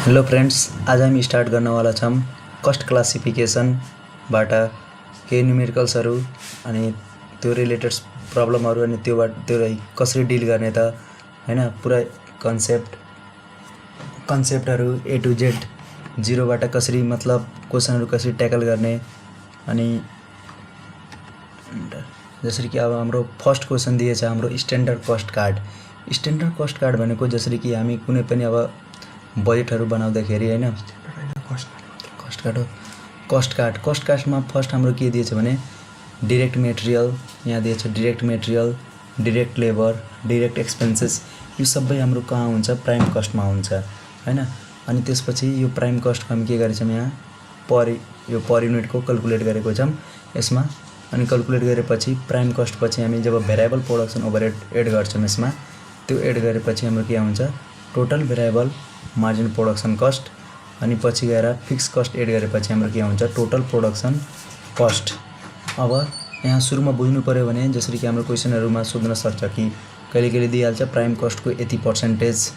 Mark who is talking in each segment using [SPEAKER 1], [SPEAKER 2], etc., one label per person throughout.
[SPEAKER 1] Hello friends, आज हामी start गर्नवाला छौँ कस्ट क्लासिफिकेसनबाट केही न्युमेरिकल्सहरू अनि त्यो रिलेटेड प्रब्लमहरू अनि त्योलाई कसरी डिल गर्ने त हैन, पुरै कन्सेप्टहरू ए टु जेड जिरोबाट कसरी मतलब क्वेसनहरू कसरी ट्याकल गर्ने। अनि जसरी कि अब हाम्रो फर्स्ट क्वेसन दिएछ हाम्रो standard cost card. Standard cost card भनेको जसरी कि हामी कुनै पनि अब बजेटहरू बनाउँदाखेरि हैन, कस्ट कार्डमा फर्स्ट हाम्रो के दिएछ भने डाइरेक्ट मेटेरियल, यहाँ दिएछ direct material, direct labour, direct expenses, यो सबै हाम्रो कहाँ हुन्छ, प्राइम कस्टमा हुन्छ हैन। अनि त्यसपछि यो प्राइम कस्टको हामी के गरेछौँ, यहाँ पर युनिटको क्याल्कुलेट गरेको छौँ यसमा। अनि क्याल्कुलेट गरेपछि प्राइम कस्ट पछि हामी जब भेरिएबल प्रोडक्सन ओभरहेड एड गर्छौँ यसमा, त्यो एड गरेपछि हाम्रो के हुन्छ, total variable margin production cost, अनि पछि गएर फिक्स कस्ट एड गरेपछि हाम्रो के हुन्छ, टोटल प्रोडक्सन कस्ट। अब यहाँ सुरुमा बुझ्नु पर्यो भने जसरी कि हाम्रो क्वेसनहरुमा सोध्न सक्छ कि कहिले दिइहाल्छ प्राइम कस्टको यति पर्सेन्टेज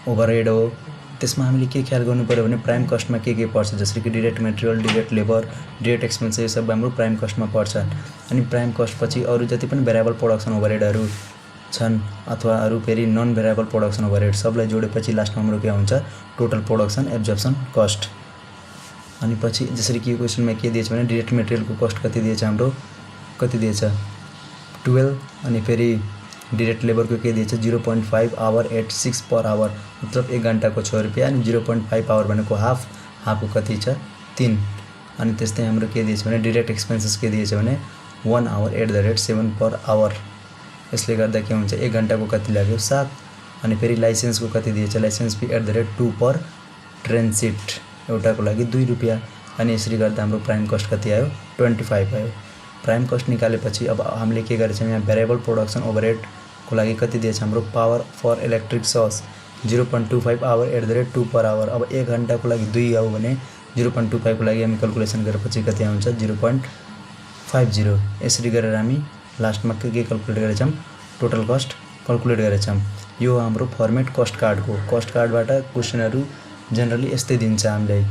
[SPEAKER 1] ओभरहेड हो, त्यसमा हामीले के ख्याल गर्नु पर्यो भने प्राइम कस्टमा के पर्छ, जसरी कि direct material, direct labour, direct expenses, यो सब हाम्रो प्राइम कस्टमा पर्छ। अनि प्राइम कस्ट पछि अरु जति पनि भेरिएबल प्रोडक्सन ओभरहेडहरु छन् अथवा अरु फेरि नन भेरिएबल प्रोडक्सन ओभरहेड सबलाई जोडेपछि लास्टमा हाम्रो के हुन्छ, टोटल प्रोडक्सन एब्जर्प्सन कस्ट। अनि पछि जसरी कि क्वेसनमा के दिएछ भने डाइरेक्ट मेटेरियलको कस्ट कति दिएछ, हाम्रो कति दिएछ 12, अनि फेरि डाइरेक्ट लेबरको के दिएछ 0.5 आवर एट 6 पर आवर, मतलब 1 घण्टाको 6 रुपैयाँ। अनि 0.5 आवर भनेको हाफको कति छ 3। अनि त्यस्तै हाम्रो के दिएछ भने डाइरेक्ट एक्सपेन्सेस के दिएछ भने 1 hour at the rate 7 per hour, यसले गर्दा के हुन्छ 1 घण्टाको कति लाग्यो 7। अनि फेरि लाइसेन्सको कति दिएछ, licence fee at the rate 2 per transit, एउटाको लागि 2 रुपैयाँ। अनि यसरी गर्दा हाम्रो प्राइम कस्ट कति आयो 25 आयो। प्राइम कस्ट निकालेपछि अब हामीले के गरेछौँ, यहाँ भेरिएबल प्रोडक्सन ओभरहेड को लागि कति दिएछ, हाम्रो power for electric source 0.25 hour at the rate 2 per hour. अब 1 घण्टाको लागि 2 आयो भने 0.25 को लागि हामी क्याल्कुलेसन गरेपछि कति आउँछ 0.50। यसरी गरेर हामी लास्टमा के क्याल्कुलेट गरेछौँ, टोटल कस्ट क्याल्कुलेट गरेछौँ। यो हाम्रो फर्मेट कस्ट कार्डको, कस्ट कार्डबाट क्वेसनहरु जनरली यस्तै दिन्छ, हामीलाई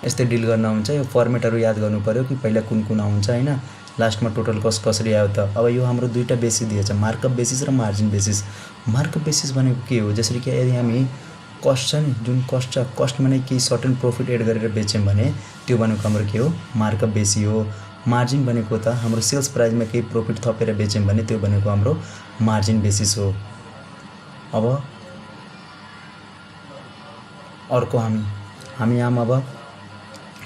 [SPEAKER 1] यस्तै डिल गर्न हुन्छ। यो फर्मेटहरु याद गर्नु पर्यो कि पहिला कुन आउँछ हैन, लास्टमा टोटल कस्ट कसरी आयो त। अब यो हाम्रो दुईटा बेसिस दिएछ, मार्कअप बेसिस र मार्जिन बेसिस। मार्कअप बेसिस भनेको के हो, जसरी कि यदि हामी कस्ट छ नि, जुन कस्ट छ, कस्ट माने केही सर्टेन प्रॉफिट एड गरेर बेच्यौं भने त्यो भनेको हाम्रो के हो, मार्कअप बेसिस हो। मार्जिन भनेको त हाम्रो सेल्स प्राइसमा केही प्रॉफिट थपेर बेच्यौं भने त्यो भनेको हाम्रो मार्जिन बेसिस हो। अब अर्को हामी यहाँ अब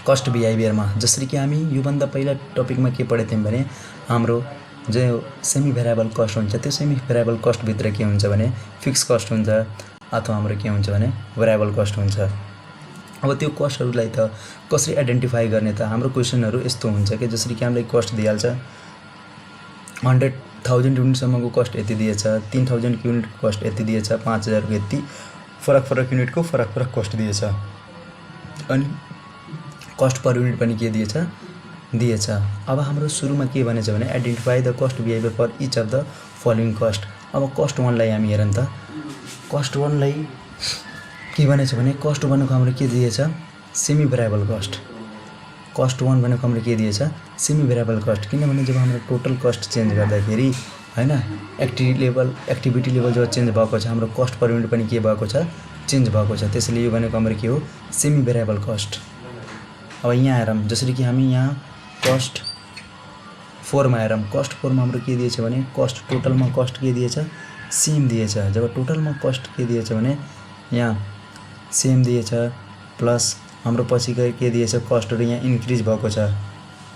[SPEAKER 1] कस्ट बिहेभियरमा, जसरी कि हामी योभन्दा पहिला टपिकमा के पढेथ्यौं भने हाम्रो जो सेमी भेरिएबल कस्ट हुन्छ, त्यो सेमी भेरिएबल कस्ट भित्र के हुन्छ भने फिक्स कस्ट हुन्छ अथवा हाम्रो के हुन्छ भने भेरिएबल कस्ट हुन्छ। अब त्यो कस्टहरुलाई त कसरी आइडेन्टिफाई गर्ने त, हाम्रो क्वेसनहरु यस्तो हुन्छ कि जसरी कि हामीलाई कस्ट दिइहाल्छ 100,000 युनिट सम्मको कस्ट यति दिएछ, 3000 युनिटको कस्ट यति दिएछ, 5000 को यति, फरक युनिटको फरक कस्ट दिएछ। अनि कस्ट पर युनिट पनि के दिएछ। अब हाम्रो सुरुमा के भनेछ भने identify the cost behaviour for each of the following cost. अब कस्ट 1 लाई हामी हेरौँ त, कस्ट 1 लाई के भनेछ भने कस्ट भनेको हाम्रो के दिएछ, सेमी भेरिएबल कस्ट। कस्ट 1 भनेको हाम्रो के दिएछ, सेमी भेरिएबल कस्ट। किनभने जब हाम्रो टोटल कस्ट चेन्ज गर्दाखेरि हैन, एक्टिभिटी लेभल जब चेन्ज भएको छ, हाम्रो कस्ट पर युनिट पनि के भएको छ, चेन्ज भएको छ। त्यसैले यो भनेको हाम्रो के हो, सेमी भेरिएबल कस्ट। अब यहाँ हेरौँ, जसरी कि हामी यहाँ कस्ट 4 मा हेरौँ, कस्ट 4 मा हाम्रो के दिएछ भने कस्ट टोटलमा कस्ट के दिएछ, सेम दिएछ। जब टोटलमा कस्ट के दिएछ भने यहाँ सेम दिएछ, प्लस हाम्रो पछि के दिएछ, कस्टहरु यहाँ इन्क्रिज भएको छ।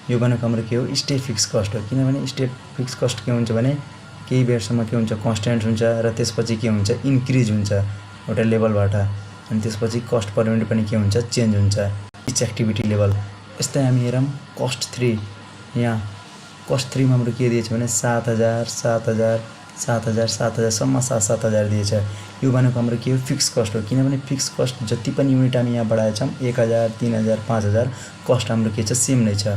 [SPEAKER 1] यो भनेको हाम्रो के हो, स्टे फिक्स कस्ट हो। किनभने स्टे फिक्स कस्ट के हुन्छ भने केही बेरसम्म के हुन्छ, कन्स्ट्यान्ट हुन्छ र त्यसपछि के हुन्छ, इन्क्रिज हुन्छ एउटा लेभलबाट। अनि त्यसपछि कस्ट पर युनिट पनि के हुन्छ, चेन्ज हुन्छ इच एक्टिभिटी लेभल। यस्तै हामी हेरौँ कस्ट 3, यहाँ कस्ट 3 मा हाम्रो के दिएछ भने 7000 सम्म 7,000 दिएछ। यो भनेको हाम्रो के हो, फिक्स कस्ट हो। किनभने फिक्स कस्ट जति पनि युनिट हामी यहाँ बढाएछौँ 1000 3000 5000 कस्ट हाम्रो के छ, सेम नै छ।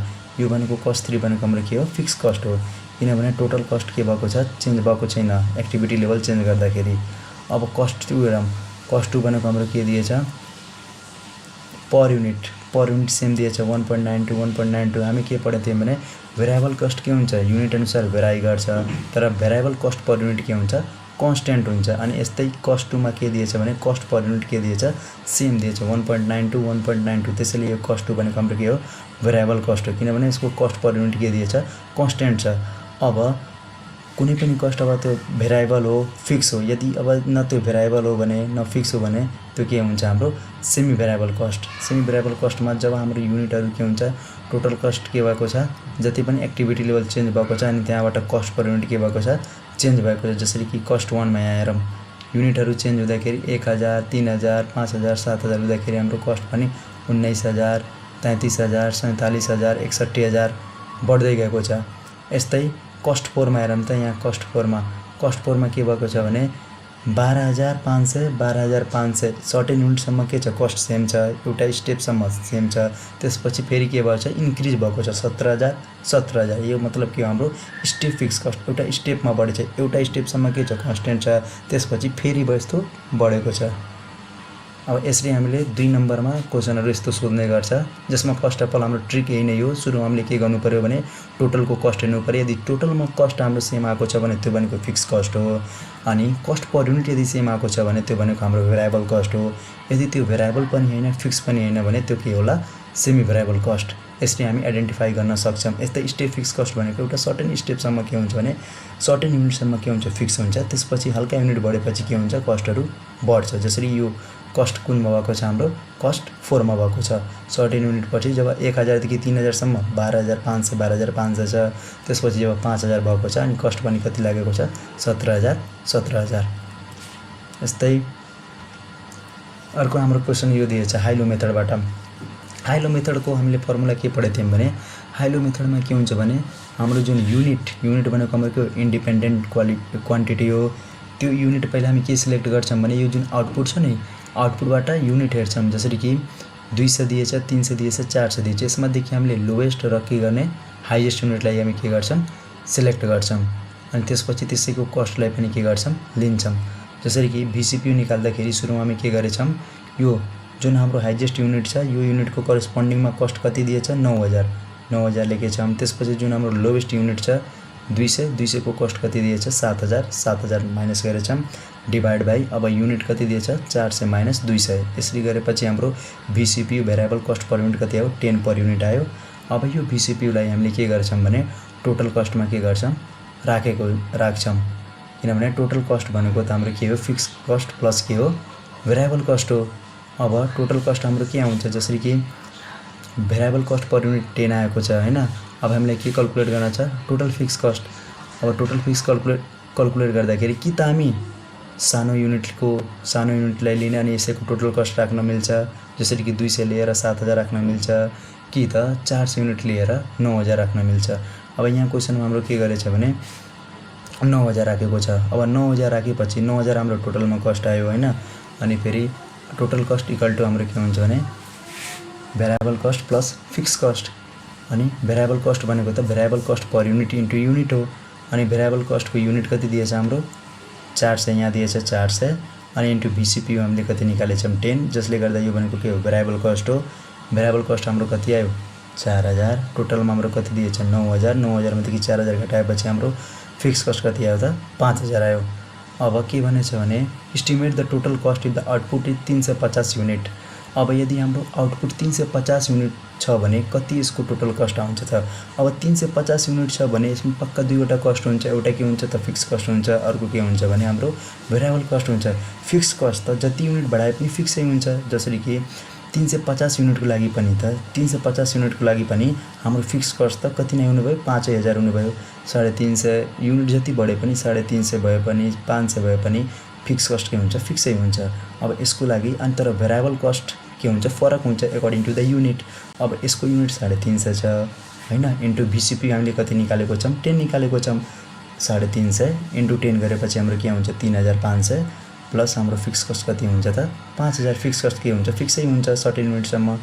[SPEAKER 1] यो भनेको कस्ट 3 भनेको हाम्रो के हो, फिक्स कस्ट हो। किनभने टोटल कस्ट के भएको छ, चेन्ज भएको छैन एक्टिभिटी लेभल चेन्ज गर्दाखेरि। अब कस्ट 2 हेरौँ, कस्ट 2 भनेको हाम्रो के दिएछ, पर युनिट सेम दिएछ 1.92 1.92 हामी के पढेको थियौँ भने भेरिएबल कस्ट के हुन्छ युनिट अनुसार भेराइ गर्छ तर भेरिएबल कस्ट पर युनिट के हुन्छ कन्स्ट्यान्ट हुन्छ अनि यस्तै कस्ट 2 मा के दिएछ भने कस्ट पर युनिट के दिएछ सेम दिएछ 1.92 1.92 त्यसैले यो कस्ट 2 भनेको हाम्रो के हो भेरिएबल कस्ट हो किनभने यसको कस्ट पर युनिट के दिएछ कन्स्ट्यान्ट छ अब कुनै पनि कस्ट अब त्यो भेरिएबल हो फिक्स हो यदि अब न त्यो भेरिएबल हो भने न फिक्स हो भने त्यो के हुन्छ हाम्रो सेमी भेरिएबल कस्टमा जब हाम्रो युनिटहरु के हुन्छ टोटल कस्ट के भएको छ जति पनि एक्टिभिटी लेभल चेन्ज भएको छ अनि त्यहाँबाट कस्ट पर युनिट के भएको छ चेन्ज भएको छ जसरी कि कस्ट 1 मा यहाँ हेरौं युनिटहरु चेन्ज हुँदाखेरि 1000 3000 5000 7000 हुँदाखेरि हाम्रो कस्ट पनि 19000 33000 47000 61000 बढ्दै गएको छ यस्तै कस्ट 4 मा हेरौं त यहाँ कस्ट 4 मा के भएको छ भने 12500 12500 सर्टेन युनिट सम्म के छ कस्ट सेम छ एउटा स्टेप सम्म सेम छ त्यसपछि फेरि के भएछ इन्क्रिज भएको छ 17000 यो मतलब के हाम्रो स्टेप फिक्स कस्ट एउटा स्टेपमा बढेछ एउटा स्टेप सम्म के छ कन्स्ट्यान्ट छ त्यसपछि फेरि यस्तो बढेको छ अब यसरी हामीले 2 नम्बरमा क्वेशनहरु यस्तो सोध्ने गर्छ जसमा फर्स्ट अफ अल हाम्रो ट्रिक यही नै हो सुरुमा हामीले के गर्नु पर्यो भने टोटलको कस्ट हेर्नु पर्यो यदि टोटलमा कस्ट हाम्रो सेम आएको छ भने त्यो भनेको फिक्स कस्ट हो अनि कस्ट पर युनिट यदि सेम आएको छ भने त्यो भनेको हाम्रो भेरिएबल कस्ट हो यदि त्यो भेरिएबल पनि हैन फिक्स पनि हैन भने त्यो के होला सेमी भेरिएबल कस्ट यसरी हामी आइडेन्टिफाई गर्न सक्छौं यस्तै स्टेप फिक्स कस्ट भनेको एउटा सर्टेन स्टेप सम्म के हुन्छ भने सर्टेन युनिट सम्म के हुन्छ फिक्स हुन्छ त्यसपछि हल्का युनिट बढेपछि के हुन्छ कस्टहरु बढ्छ जसरी यो कस्ट कुनमा भएको छ हाम्रो कस्ट 4 मा भएको छ सर्टेन युनिट पछि जब 1000 देखि 3000 सम्म 12500 12500 छ त्यसपछि जब 5000 भएको छ अनि कस्ट पनि कति लागेको छ 17000 यस्तै अर्को हाम्रो क्वेशन यो दिएछ हाइलो मेथडबाट हाइलो मेथडको हामीले फर्मुला के पढेको थियौं भने हाइलो मेथडमा के हुन्छ भने हाम्रो जुन युनिट भनेको हाम्रो इन्डिपेन्डेन्ट क्वान्टिटी हो त्यो युनिट पहिला हामी के सिलेक्ट गर्छौं भने यो जुन आउटपुट छ नि आउटपुटबाट युनिट हेर्छौं जसरी कि 200 दिएछ 300 दिएछ 400 दिएछ यसमा देखि हामीले लोएस्ट र के गर्ने हाईएस्ट युनिटलाई हामी के गर्छौं सिलेक्ट गर्छौं अनि त्यसपछि त्यसैको कस्टलाई पनि के गर्छौं लिन्छौं जसरी कि VCPU निकाल्दाखेरि सुरुमा हामी के गरेछौं यो जुन हाम्रो हाईएस्ट युनिट छ यो युनिटको करेस्पोन्डिङमा कस्ट कति दिएछ 9000 लेखेछौं त्यसपछि जुन हाम्रो लोएस्ट युनिट छ 200 को कस्ट कति दिएछ 7000 माइनस गरेछौं डिवाइड बाइ अब युनिट कति दिएछ 400 माइनस 200 यसरी गरेपछि हाम्रो VCPU variable cost per unit कति आयो 10 पर युनिट आयो अब यो VCPU लाई हामीले के गर्छौं भने टोटल कस्टमा के गर्छौं राख्छौं किनभने टोटल कस्ट भनेको त हाम्रो के हो फिक्स कस्ट प्लस के हो भेरिएबल कस्ट हो अब टोटल कस्ट हाम्रो के आउँछ जसरी कि भेरिएबल कस्ट पर युनिट 10 आएको छ हैन अब हामीलाई के क्याल्कुलेट गर्न छ टोटल फिक्स कस्ट अब टोटल फिक्स क्याल्कुलेट गर्दाखेरि कि त हामी सानो युनिटलाई लिने अनि यसैको टोटल कस्ट राख्न मिल्छ जसरी कि 200 लिएर 7000 राख्न मिल्छ कि त 400 युनिट लिएर 9000 राख्न मिल्छ अब यहाँ क्वेशनमा हाम्रो के गरेछ भने 9000 राखेको छ अब 9000 राखेपछि 9000 हाम्रो टोटलमा कस्ट आयो हैन अनि फेरि टोटल कस्ट इक्वल टु हाम्रो के हुन्छ भने variable cost plus fix cost अनि भेरिएबल कस्ट भनेको त variable cost per unit into unit हो अनि भेरिएबल कस्टको युनिट कति दिएछ हाम्रो 400 यहाँ दिएछ 400 अनि इन्टु VCPU हामीले कति निकालेछौं 10 जसले गर्दा यो भनेको के हो भेरिएबल कस्ट हो भेरिएबल कस्ट हाम्रो कति आयो 4000 टोटलमा हाम्रो कति दिएछ 9000 मा देखि 4000 घटाएपछि हाम्रो फिक्स कस्ट कति आयो त 5000 आयो अब के भनेछ भने estimate the total cost if the output is 350 unit अब यदि हाम्रो आउटपुट 350 युनिट छ भने कति यसको टोटल कस्ट आउँछ त अब 350 युनिट छ भने यसमा पक्का दुईवटा कस्ट हुन्छ एउटा के हुन्छ त फिक्स कस्ट हुन्छ अर्को के हुन्छ भने हाम्रो भेरिएबल कस्ट हुन्छ फिक्स कस्ट त जति युनिट बढाए पनि फिक्सै हुन्छ जसरी कि 350 युनिटको लागि पनि त 350 युनिटको लागि पनि हाम्रो फिक्स कस्ट त कति नै हुनु भयो 5000 हुनु भयो 350 युनिट जति बढे पनि 350 भए पनि 500 भए पनि फिक्स कस्ट के हुन्छ फिक्सै हुन्छ अब यसको लागि अन्तर भेरिएबल कस्ट के हुन्छ फरक हुन्छ अकॉर्डिङ टु द युनिट अब यसको युनिट 350 छ हैन इन्टु VCPU हामीले कति निकालेको छौं 10 निकालेको छौं 350 इन्टु 10 गरेपछि हाम्रो के हुन्छ 3500 प्लस हाम्रो फिक्स कस्ट कति हुन्छ त 5000 फिक्स कस्ट के हुन्छ फिक्सै हुन्छ सर्टेन युनिट सम्म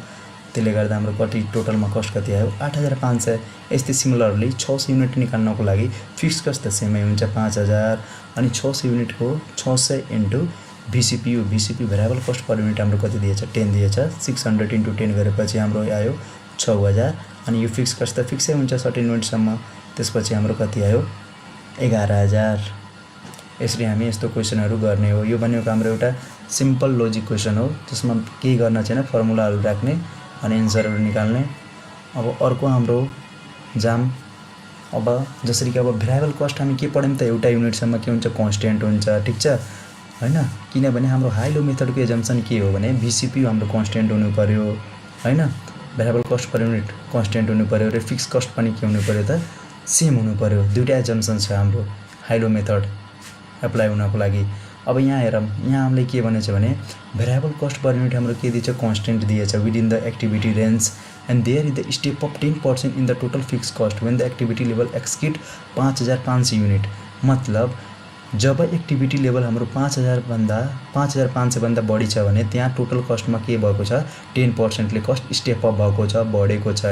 [SPEAKER 1] त्यसले गर्दा हाम्रो कति टोटलमा कस्ट कति आयो 8500 यस्तै सिमिलरली 600 युनिट निकाल्नको लागि फिक्स कस्ट त सेमै हुन्छ 5000 अनि 600 युनिटको 600 into VCPU variable cost per unit हाम्रो कति दिएछ 10 दिएछ 600 × 10 गरेपछि हाम्रो आयो 6000 अनि यो फिक्स कस्ट त फिक्सै हुन्छ 30 युनिटसम्म त्यसपछि हाम्रो कति आयो 11000 यसरी हामी यस्तो क्वेशनहरु गर्ने हो यो भनेको हाम्रो एउटा सिम्पल लजिक क्वेशन हो जसमा केही गर्न छैन फर्मुलाहरु राख्ने अनि एन्सरहरु निकाल्ने अब अर्को हाम्रो जाम अब जसरी कि अब भेरिएबल कस्ट हामी के पढ्यौं त एउटा युनिटसम्म के हुन्छ कन्स्टेन्ट हुन्छ ठीक छ हैन किनभने हाम्रो हाई लो मेथडको एजम्पसन के हो भने VCPU हाम्रो कन्स्टेन्ट हुनु पर्यो हैन variable cost per unit constant हुनु पर्यो र फिक्स कस्ट पनि के हुनु पर्यो त सेम हुनु पर्यो दुईटा एजम्पसन छ हाम्रो हाई लो मेथड एप्लाई हुनको लागि अब यहाँ हेरौं यहाँ हामीले के भनेछ भने भेरिएबल कस्ट पर युनिट हाम्रो के दिएछ कन्स्टेन्ट दिएछ within the activity range and there is the step of 10% in the total fixed cost when the activity level exceed 5500 unit मतलब जब एक्टिभिटी लेभल हाम्रो 5500 भन्दा बढी छ भने त्यहाँ टोटल कस्टमा के भएको छ 10% ले कस्ट स्टेप अप भएको छ बढेको छ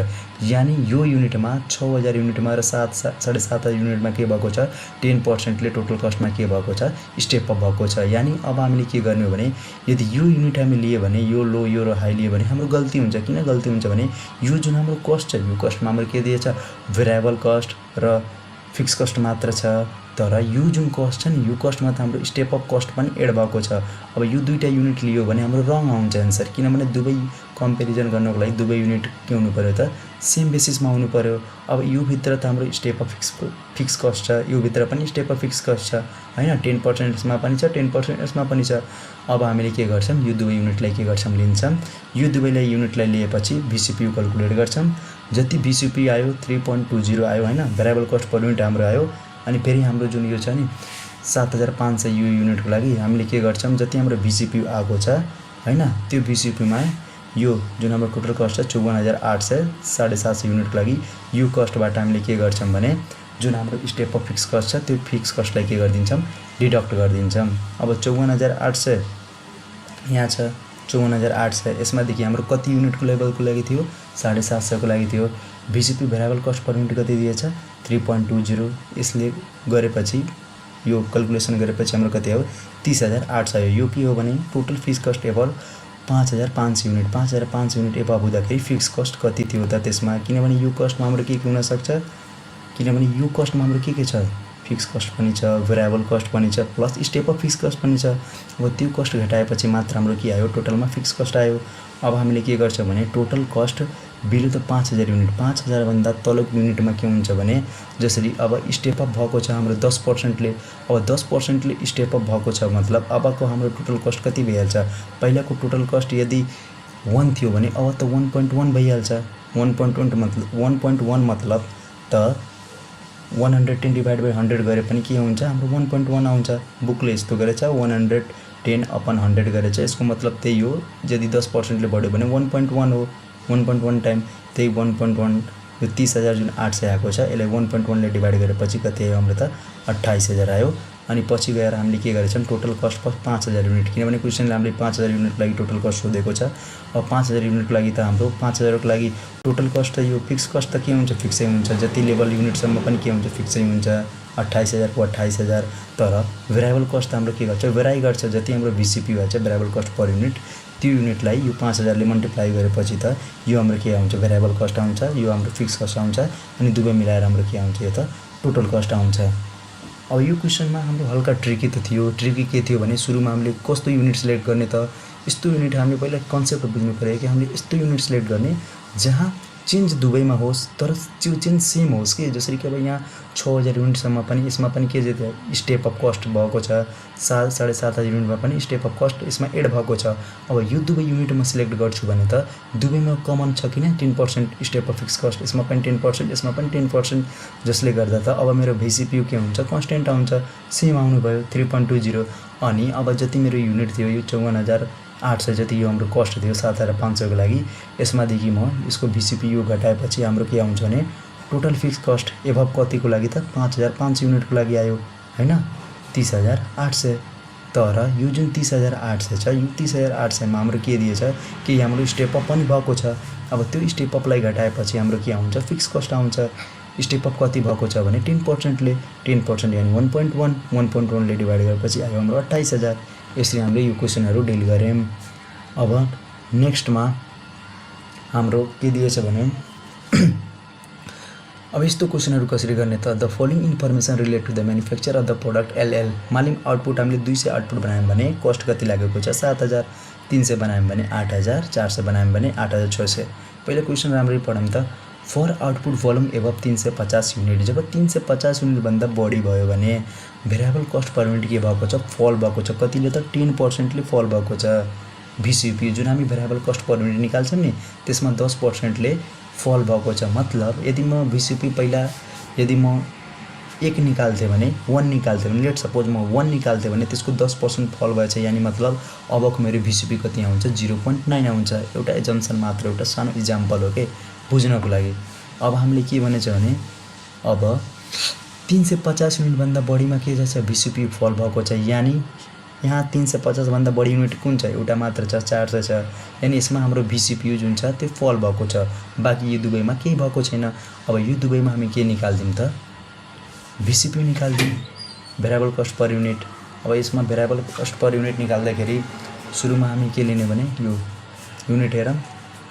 [SPEAKER 1] यानी यो युनिटमा 6000 युनिटमा र 7500 युनिटमा के भएको छ 10% ले टोटल कस्टमा के भएको छ स्टेप अप भएको छ यानी अब हामीले के गर्ने हो भने यदि यो युनिट हामी लिए भने यो लो यो र हाई लिए भने हाम्रो गल्ती हुन्छ किन गल्ती हुन्छ भने यो जुन हाम्रो कस्ट छ यो कस्टमा हाम्रो के दिएछ भेरिएबल कस्ट र फिक्स कस्ट मात्र छ तर यो जुन कस्ट छ नि यो कस्टमा त हाम्रो स्टेप अप कस्ट पनि एड भएको छ अब यो दुईटा युनिट लियो भने हाम्रो रङ आउँछ आन्सर किनभने दुवै कम्पेरिजन गर्नको लागि दुवै युनिट के हुनु पर्यो त सेम बेसिसमा हुनु पर्यो अब यो भित्र त हाम्रो स्टेप अप फिक्स कस्ट छ यो भित्र पनि स्टेप अप फिक्स कस्ट छ हैन 10% यसमा पनि छ 10% यसमा पनि छ अब हामीले के गर्छौं यो दुवै युनिटलाई के गर्छौं लिन्छौं यो दुवैलाई युनिटलाई लिएपछि VCPU क्याल्कुलेट गर्छौं जति VCPU आयो 3.20 आयो हैन भेरिएबल कस्ट पर युनिट हाम्रो आयो अनि फेरि हाम्रो जुन यो छ नि 7500 यो युनिटको लागि हामीले के गर्छौं जति हाम्रो VCPU आएको छ हैन त्यो VCPU मा यो जुन हाम्रो टोटल कस्ट छ 54800 750 युनिटको लागि यो कस्टबाट हामीले के गर्छौं भने जुन हाम्रो स्टेप अफ फिक्स कस्ट छ त्यो फिक्स कस्टलाई के गर्दिन्छौं डिडक्ट गर्दिन्छौं अब 54800 यहाँ छ 54800 यसमा देखि हाम्रो कति युनिटको लेभलको लागि थियो 750 को लागि थियो VCPU variable cost per unit कति दिएछ 3.20 यसले गरेपछि यो क्याल्कुलेसन गरेपछि हाम्रो कति आयो 30800 आयो यो के हो भने total fix cost able 5500 unit 5500 unit above हुँदाखेरि फिक्स कस्ट कति थियो त त्यसमा किनभने यो कस्टमा हाम्रो के हुन सक्छ किनभने यो कस्टमा हाम्रो के छ फिक्स कस्ट पनि छ भेरिएबल कस्ट पनि छ plus step of fix cost पनि छ अब त्यो कस्ट घटाएपछि मात्र हाम्रो के आयो टोटलमा फिक्स कस्ट आयो अब हामीले के गर्छौं भने टोटल कस्ट बिलो त 5000 युनिट 5000 भन्दा तलको युनिटमा के हुन्छ भने जसरी अब स्टेप अप भएको छ हाम्रो 10% ले अब 10% ले स्टेप अप भएको छ मतलब अबको हाम्रो टोटल कस्ट कति भइहाल्छ पहिलाको टोटल कस्ट यदि 1 थियो भने अब त 1.1 भइहाल्छ 1.1 मतलब त 110 डिवाइड बाइ 100 गरे पनि के हुन्छ हाम्रो 1.1 आउँछ बुकले यस्तो गरेछ 110/100 गरेछ यसको मतलब त्यही हो यदि 10% ले बढ्यो भने 1.1 हो 1.1 टाइम त्यही 1.1 यो 30000 जुन 800 आएको छ यसलाई 1.1 ले डिवाइड गरेपछि कति आयो हाम्रो त 28000 आयो अनि पछि गएर हामीले के गरेछौं टोटल कस्ट 5000 युनिट किनभने क्वेशनले हामीले 5000 युनिट लागि टोटल कस्ट सोधेको छ अब 5000 युनिटको लागि त हाम्रो 5000 को लागि टोटल कस्ट यो फिक्स कस्ट त के हुन्छ फिक्सै हुन्छ जति लेभल युनिट सम्म पनि के हुन्छ फिक्सै हुन्छ 28000 को 28000 तर भेरिएबल कस्ट हाम्रो के गर्छ भेराइ गर्छ जति हाम्रो VCPU आछ भेरिएबल कस्ट पर युनिट त्यो युनिटलाई यो 5000 ले मल्टिप्लाई गरेपछि त यो हाम्रो के आउँछ भेरिएबल कस्ट आउँछ यो हाम्रो फिक्स कस्ट आउँछ अनि दुवै मिलाएर हाम्रो के आउँछ यो त टोटल कस्ट आउँछ अब यो क्वेशनमा हाम्रो हल्का ट्रिकी त थियो ट्रिकी के थियो भने सुरुमा हामीले कस्तो युनिट सिलेक्ट गर्ने त यस्तो युनिट हामीले पहिला कन्सेप्ट बुझ्नु पर्यो कि हामीले यस्तो युनिट सिलेक्ट गर्ने जहाँ चेन्ज दुवैमा होस् तर त्यो चेन्ज सेम होस् के जसरी कि अब यहाँ 6000 युनिट सम्म पनि यसमा पनि के स्टेप अफ कस्ट भएको छ 7500 युनिटमा पनि स्टेप अफ कस्ट यसमा एड भएको छ अब यो दुवै युनिट म सिलेक्ट गर्छु भने त दुवैमा कमन छ किन 10% स्टेप अफ फिक्स कस्ट यसमा पनि 10% यसमा पनि 10% जसले गर्दा त अब मेरो VCPU के हुन्छ कन्स्टेन्ट आउँछ सेम आउनु भयो 3.20 अनि अब जति मेरो युनिट थियो यो 54800 जति यो हाम्रो कस्ट थियो 7500 को लागि यसमा देखि म यसको VCPU घटाएपछि हाम्रो के आउँछ भने टोटल फिक्स कस्ट एभब कतिको लागि त 5500 युनिटको लागि आयो हैन 30800 तर यो जुन 30800 छ यो 30800 मा हाम्रो के दिएछ कि हाम्रो स्टेप अप पनि भएको छ अब त्यो स्टेप अपलाई घटाएपछि हाम्रो के आउँछ फिक्स कस्ट आउँछ स्टेप अप कति भएको छ भने 10% ले 10% यानी 1.1 ले डिवाइड गरेपछि आयो हाम्रो 28000 यसरी हामीले यो क्वेसनहरू डिल गऱ्यौँ। अब नेक्स्टमा हाम्रो के दिएछ भने अब यस्तो क्वेसनहरू कसरी गर्ने त the following information relate to the manufacture of the product एलएल मालिम आउटपुट हामीले 200 आउटपुट बनायौँ भने कस्ट कति लागेको छ 7300 बनायौँ भने 8400 बनायौँ भने 8600। पहिला क्वेसन राम्ररी पढौँ त। For output volume above 350 unit जब 350 युनिटभन्दा बढी भयो भने भेरिएबल कस्ट पर युनिट के भएको छ फल भएको छ। कतिले त 10% ले फल भएको छ। VCPU जुन हामी भेरिएबल कस्ट पर युनिट निकाल्छौँ नि त्यसमा 10% ले फल भएको छ। मतलब यदि म VCPU पहिला यदि म 1 निकाल्थेँ भने 1 निकाल्थेँ भने लेट सपोज म 1 निकाल्थेँ भने त्यसको 10% फल भएछ। यानी मतलब अबको मेरो VCPU कति आउँछ 0.9 आउँछ। एउटा एजम्पसन मात्र, एउटा सानो इक्जाम्पल हो के बुझ्नको लागि। अब हामीले के भनेछ भने अब 350 युनिटभन्दा बढीमा के छ VCPU फल भएको छ। यानी यहाँ 350 भन्दा बढी युनिट कुन छ एउटा मात्र छ 400 छ। यानी यसमा हाम्रो VCPU जुन छ त्यो फल भएको छ। बाँकी यो दुवैमा केही भएको छैन। अब यो दुवैमा हामी के निकाल्दियौँ त VCPU निकाल्दियौँ भेरिएबल कस्ट पर युनिट। अब यसमा भेरिएबल कस्ट पर युनिट निकाल्दाखेरि सुरुमा हामी के लिने भने यो युनिट हेरौँ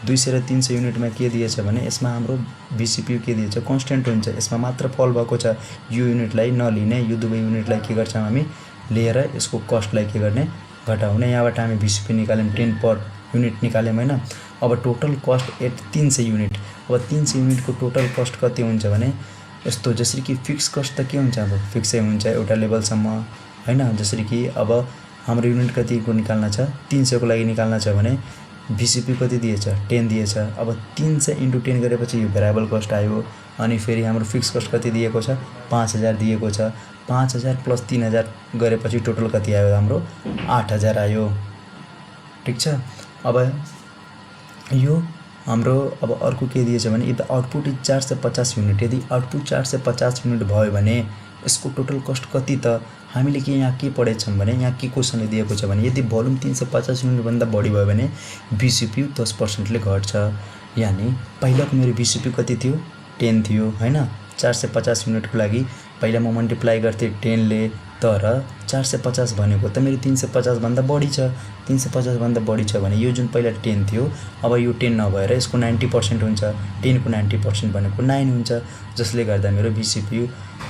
[SPEAKER 1] 200 र 300 युनिटमा के दिएछ भने यसमा हाम्रो VCPU के दिएछ कन्स्टेन्ट हुन्छ। यसमा मात्र फल भएको छ। यो युनिटलाई नलिने यो दुवै युनिटलाई के गर्छौँ हामी लिएर यसको कस्टलाई के गर्ने घटाउने। यहाँबाट हामी VCPU निकाल्यौँ 10 पर युनिट निकाल्यौँ हैन। अब टोटल कस्ट एट 300 युनिट। अब 300 युनिटको टोटल कस्ट कति हुन्छ भने यस्तो जसरी कि फिक्स कस्ट त के हुन्छ अब फिक्सै हुन्छ एउटा लेभलसम्म हैन। जसरी कि अब हाम्रो युनिट कतिको निकाल्न छ 300 को लागि निकाल्न छ भने VCPU कति दिएछ 10 दिएछ। अब 300 × 10 गरेपछि यो भेरिएबल कस्ट आयो। अनि फेरि हाम्रो फिक्स कस्ट कति दिएको छ 5000 दिएको छ। 5000 प्लस 3000 गरेपछि टोटल कति आयो हाम्रो 8000 आयो। ठीक छ। अब यो हाम्रो अब अर्को के दिएछ भने यदि आउटपुट इज 450 युनिट यदि आउटपुट 450 युनिट भयो भने यसको टोटल कस्ट कति त हामीले के यहाँ के पढेछौँ भने यहाँ के क्वेसनले दिएको छ भने यदि भोल्युम 350 युनिटभन्दा बढी भयो भने VCPU 10% ले घट्छ। यानी पहिलाको मेरो VCPU कति थियो 10 थियो हैन। 450 युनिटको लागि पहिला म मल्टिप्लाई गर्थेँ 10 ले तर 450 भनेको त मेरो 350 भन्दा बढी छ। 350 भन्दा बढी छ भने यो जुन पहिला 10 थियो अब यो 10 नभएर यसको 90% हुन्छ। 10 को 90% भनेको 9 हुन्छ। जसले गर्दा मेरो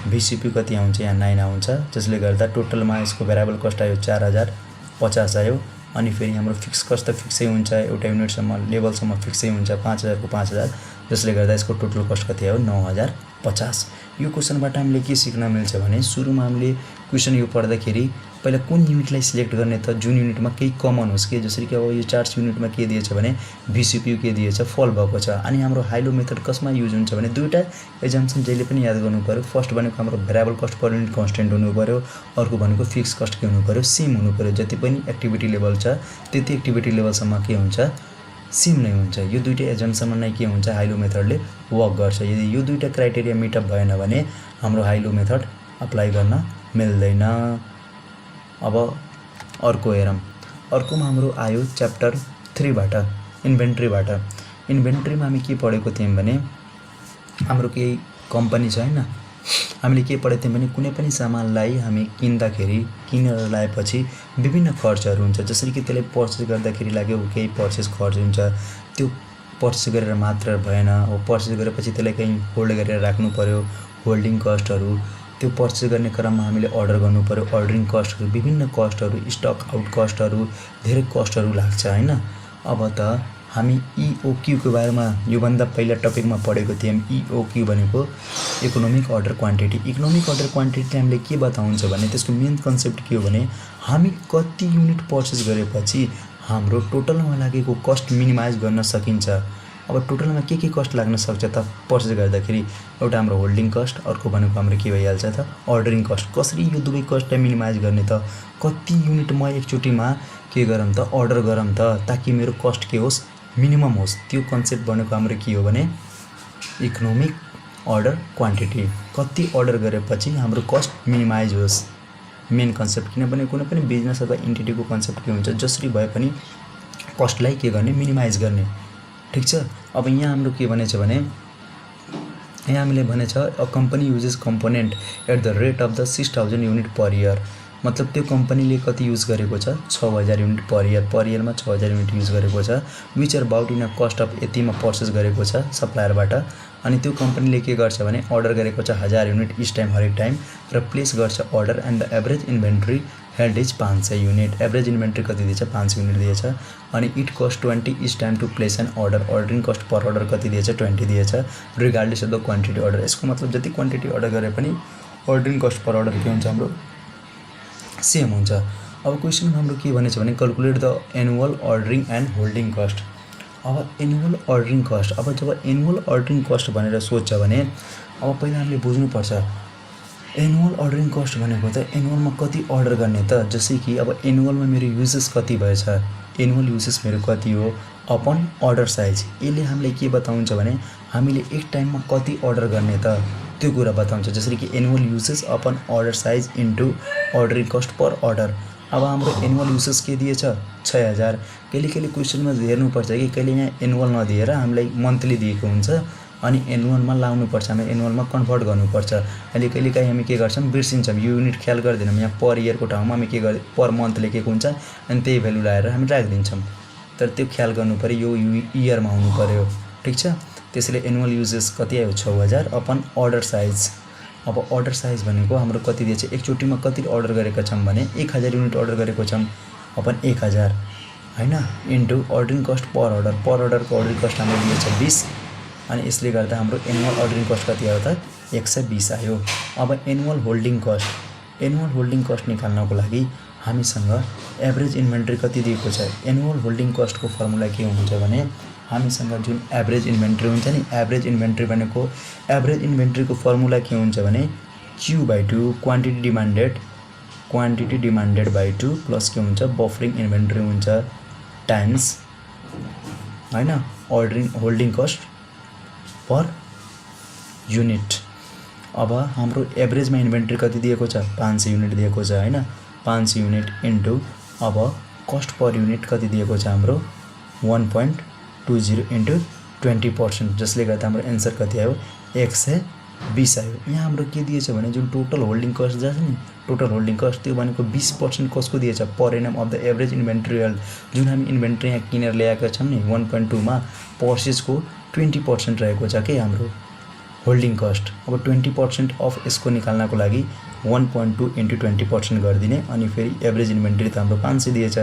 [SPEAKER 1] VCPU कति आउँछ यहाँ 9 आउँछ। जसले गर्दा टोटलमा यसको भेरिएबल कस्ट आयो 4050 आयो। अनि फेरि हाम्रो फिक्स कस्ट त फिक्सै हुन्छ एउटा युनिटसम्म लेभलसम्म फिक्सै हुन्छ 5000 को 5000। जसले गर्दा यसको टोटल कस्ट कति आयो 9050। यो क्वेसनबाट हामीले के सिक्न मिल्छ भने सुरुमा हामीले क्वेसन यो पढ्दाखेरि पहिला कुन युनिटलाई सिलेक्ट गर्ने त जुन युनिटमा केही कमन होस् के। जसरी कि अब यो 400 युनिटमा के दिएछ भने VCPU के दिएछ फल भएको छ। अनि हाम्रो हाइलो मेथड कसमा युज हुन्छ भने दुईटा एजम्पसन जहिले पनि याद गर्नु पर्यो। फर्स्ट भनेको हाम्रो variable cost per unit constant हुनु पर्यो। अर्को भनेको फिक्स कस्ट के हुनु पर्यो सेम हुनु पर्यो। जति पनि एक्टिभिटी लेभल छ त्यति एक्टिभिटी लेभलसम्म के हुन्छ सेम नै हुन्छ। यो दुईटा एजम्पसनमा नै के हुन्छ हाइलो मेथडले वर्क गर्छ। यदि यो दुईटा क्राइटेरिया मिटअप भएन भने हाम्रो हाइलो मेथड अप्लाई गर्न मिल्दैन। अब अर्को हेरौँ। अर्कोमा हाम्रो आयो च्याप्टर 3बाट इन्भेन्ट्रीबाट। इन्भेन्ट्रीमा हामी के पढेको थियौँ भने हाम्रो केही कम्पनी छ हैन। हामीले के पढेको थियौँ भने कुनै पनि सामानलाई हामी किन्दाखेरि किनेर ल्याएपछि विभिन्न खर्चहरू हुन्छ। जसरी कि त्यसलाई पर्चेस गर्दाखेरि लाग्यो केही पर्चेस खर्च हुन्छ। त्यो पर्चेस गरेर मात्र भएन। अब पर्चेस गरेपछि त्यसलाई कहीँ होल्ड गरेर राख्नु पर्यो होल्डिङ कस्टहरू। त्यो पर्चेस गर्ने क्रममा हामीले अर्डर गर्नु पर्यो अर्डरिङ कस्टहरू विभिन्न कस्टहरू स्टक आउट कस्टहरू धेरै कस्टहरू लाग्छ हैन। अब त हामी EOQ को बारेमा योभन्दा पहिला टपिकमा पढेको थियौँ। EOQ भनेको economic order quantity. Economic order quantity हामीले के बताउँछ भने त्यसको मेन कन्सेप्ट के हो भने हामी कति युनिट पर्चेस गरेपछि हाम्रो टोटलमा लागेको कस्ट मिनिमाइज गर्न सकिन्छ। अब टोटलमा के कस्ट लाग्न सक्छ त पर्चेस गर्दाखेरि एउटा हाम्रो होल्डिङ कस्ट अर्को भनेको हाम्रो के भइहाल्छ त अर्डरिङ कस्ट। कसरी यो दुवै कस्टलाई मिनिमाइज गर्ने त कति युनिट म एकचोटिमा के गरौँ त अर्डर गरौँ त ताकि मेरो कस्ट के होस् मिनिमम होस्। त्यो कन्सेप्ट भनेको हाम्रो के हो भने इकोनोमिक अर्डर क्वान्टिटी। कति अर्डर गरेपछि हाम्रो कस्ट मिनिमाइज होस् मेन कन्सेप्ट। किनभने कुनै पनि बिजनेस अथवा एन्टिटीको कन्सेप्ट के हुन्छ जसरी भए पनि कस्टलाई के गर्ने मिनिमाइज गर्ने। ठीक छ। अब यहाँ हाम्रो के भनेछ भने यहाँ हामीले भनेछ a company uses component at the rate of the 6000 unit per year. मतलब त्यो कम्पनीले कति युज गरेको छ 6000 युनिट पर इयरमा 6000 युनिट युज गरेको छ which are about in a cost of यतिमा पर्चेस गरेको छ सप्लायरबाट अनि त्यो कम्पनीले के गर्छ भने अर्डर गरेको छ 1000 युनिट इच टाइम हरेक टाइम र प्लेस गर्छ order and the average inventory held is 500 unit average inventory कति दिएछ 500 युनिट दिएछ अनि it cost 20 each time to place an order ordering cost per order कति दिएछ 20 दिएछ regardless of the quantity order यसको मतलब जति क्वान्टिटी अर्डर गरे पनि अर्डरिङ कस्ट पर अर्डर के हुन्छ हाम्रो सेम हुन्छ अब क्वेसनमा हाम्रो के भनेछ भने calculate the annual ordering and holding cost अब एनुअल अर्डरिङ कस्ट अब जब एनुअल अर्डरिङ कस्ट भनेर सोध्छ भने अब पहिला हामीले बुझ्नुपर्छ एनुअल अर्डरिङ कस्ट भनेको त एनुअलमा कति अर्डर गर्ने त जस्तै कि अब एनुअलमा मेरो युजेस कति भएछ एनुअल युजेस मेरो कति हो अपन अर्डर साइज यसले हामीलाई के बताउँछ भने हामीले एक टाइममा कति अर्डर गर्ने त त्यो कुरा बताउँछ जसरी कि annual usage upon order size into ordering cost per order अब हाम्रो एनुअल युजेस के दिएछ 6000 कहिले क्वेसनमा हेर्नुपर्छ कि कहिले यहाँ एनुअल नदिएर हामीलाई मन्थली दिएको हुन्छ अनि एनुअलमा लाउनुपर्छ हामी एनुअलमा कन्भर्ट गर्नुपर्छ अहिले कहिलेकाहीँ हामी के गर्छौँ बिर्सिन्छौँ यो युनिट ख्याल गर्दैनौँ यहाँ पर इयरको ठाउँमा हामी के गर्दै पर मन्थ लेखेको हुन्छ अनि त्यही भ्यालु लगाएर हामी राखिदिन्छौँ तर त्यो ख्याल गर्नु पर्यो यो इयरमा हुनु पर्यो ठिक छ त्यसैले एनुअल युजेस कति आयो 6000 अपन अर्डर साइज अब अर्डर साइज भनेको हाम्रो कति दिएछ एकचोटिमा कति अर्डर गरेका छौँ भने 1000 युनिट अर्डर गरेको छौँ अपन 1000 हैन इन्टु अर्डरिङ कस्ट पर अर्डरको अर्डरिङ कस्ट हाम्रो दिएछ 20 अनि यसले गर्दा हाम्रो एनुअल अर्डरिङ कस्ट कति आयो त 120 आयो अब एनुअल होल्डिङ कस्ट निकाल्नको लागि हामीसँग एभरेज इन्भेन्ट्री कति दिएको छ एनुअल होल्डिङ कस्टको फर्मुला के हुन्छ भने हामीसँग जुन एभरेज इन्भेन्ट्री हुन्छ नि एभरेज इन्भेन्ट्री भनेको एभरेज इन्भेन्ट्रीको फर्मुला के हुन्छ भने Q/2 quantity demanded by 2 plus के हुन्छ बफरिङ इन्भेन्ट्री हुन्छ टाइम्स हैन ordering holding cost per unit अब हाम्रो एभरेजमा इन्भेन्ट्री कति दिएको छ 500 युनिट दिएको छ हैन 500 युनिट इन्टु अब कस्ट पर युनिट कति दिएको छ हाम्रो 1.20 इन्टु 20% जसले गर्दा हाम्रो एन्सर कति आयो 120 आयो यहाँ हाम्रो के दिएछ भने जुन टोटल होल्डिङ कस्ट जान्छ नि टोटल होल्डिङ कस्ट त्यो भनेको 20% कसको दिएछ per annum of the average inventory जुन हामी इन्भेन्ट्री यहाँ किनेर ल्याएका छौँ नि 1.2 मा पर्चेजको 20% रहेको छ के हाम्रो होल्डिङ कस्ट अब 20% अफ यसको निकाल्नको लागि 1.2 इन्टु 20% गरिदिने अनि फेरि एभरेज इन्भेन्ट्री त हाम्रो 500 दिएछ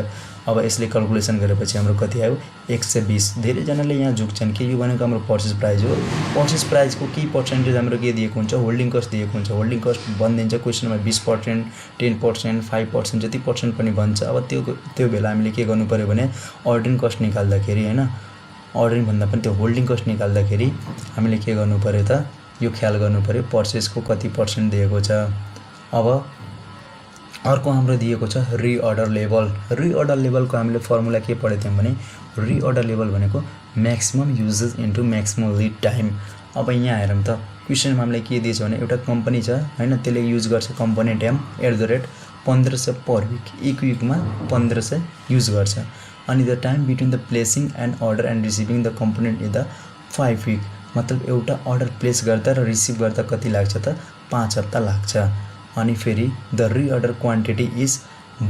[SPEAKER 1] अब यसले क्याल्कुलेसन गरेपछि हाम्रो कति आयो 120 धेरैजनाले यहाँ झुक्छन् कि यो भनेको हाम्रो पर्चेस प्राइस हो पर्चेस प्राइसको केही पर्सेन्टेज हाम्रो के दिएको हुन्छ होल्डिङ कस्ट दिएको हुन्छ होल्डिङ कस्ट भनिदिन्छ क्वेसनमा 20% 10% 5% जति पर्सेन्ट पनि भन्छ अब त्यो बेला हामीले के गर्नु पर्यो भने अर्डरिङ कस्ट निकाल्दाखेरि हैन अर्डरिङ भन्दा पनि त्यो होल्डिङ कस्ट निकाल्दाखेरि हामीले के गर्नु पर्यो त यो ख्याल गर्नु पर्यो पर्चेसको कति पर्सेन्ट दिएको छ अब अर्को हाम्रो दिएको छ रिअर्डर लेभलको हामीले फर्मुला के पढेको थियौँ भने रिअर्डर लेभल भनेको maximum uses into maximum lead time अब यहाँ हेरौँ त क्वेसनमा हामीलाई के दिएछ भने एउटा कम्पनी छ हैन त्यसले युज गर्छ कम्पोनेन्ट एम @ 1500 पर विक एक विकमा 1500 युज गर्छ अनि the time between the placing and order and receiving the component is the 5 week मतलब एउटा अर्डर प्लेस गर्दा र रिसिभ गर्दा कति लाग्छ त 5 हप्ता लाग्छ अनि फेरि the reorder quantity is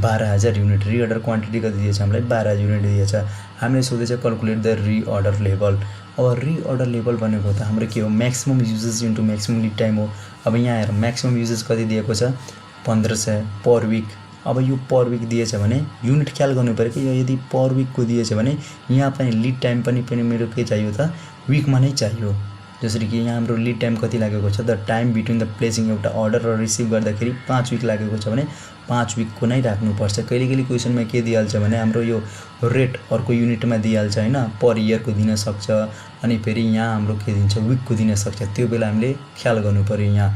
[SPEAKER 1] 12000 unit reorder quantity कति दिएछ हामीलाई 12000 युनिट दिएछ हामीले सोधेछ क्याल्कुलेट द रिअर्डर लेभल अब रिअर्डर लेभल भनेको त हाम्रो के हो maximum uses into maximum lead time हो अब यहाँ हेरौँ म्याक्सिमम युजेस कति दिएको छ 1500 पर विक अब यो पर विक दिएछ भने युनिट ख्याल गर्नु पर्यो कि यदि पर विकको दिएछ भने यहाँ पनि लिड टाइम पनि मेरो के चाहियो त विकमा नै चाहियो जसरी कि यहाँ हाम्रो लिड टाइम कति लागेको छ the time between the placing एउटा अर्डर र रिसिभ गर्दाखेरि 5 विक लागेको छ भने 5 विकको नै राख्नुपर्छ कहिले क्वेसनमा के दिइहाल्छ भने हाम्रो यो रेट अर्को युनिटमा दिइहाल्छ हैन पर इयरको दिन सक्छ अनि फेरि यहाँ हाम्रो के दिन्छ विकको दिन सक्छ त्यो बेला हामीले ख्याल गर्नु पर्यो यहाँ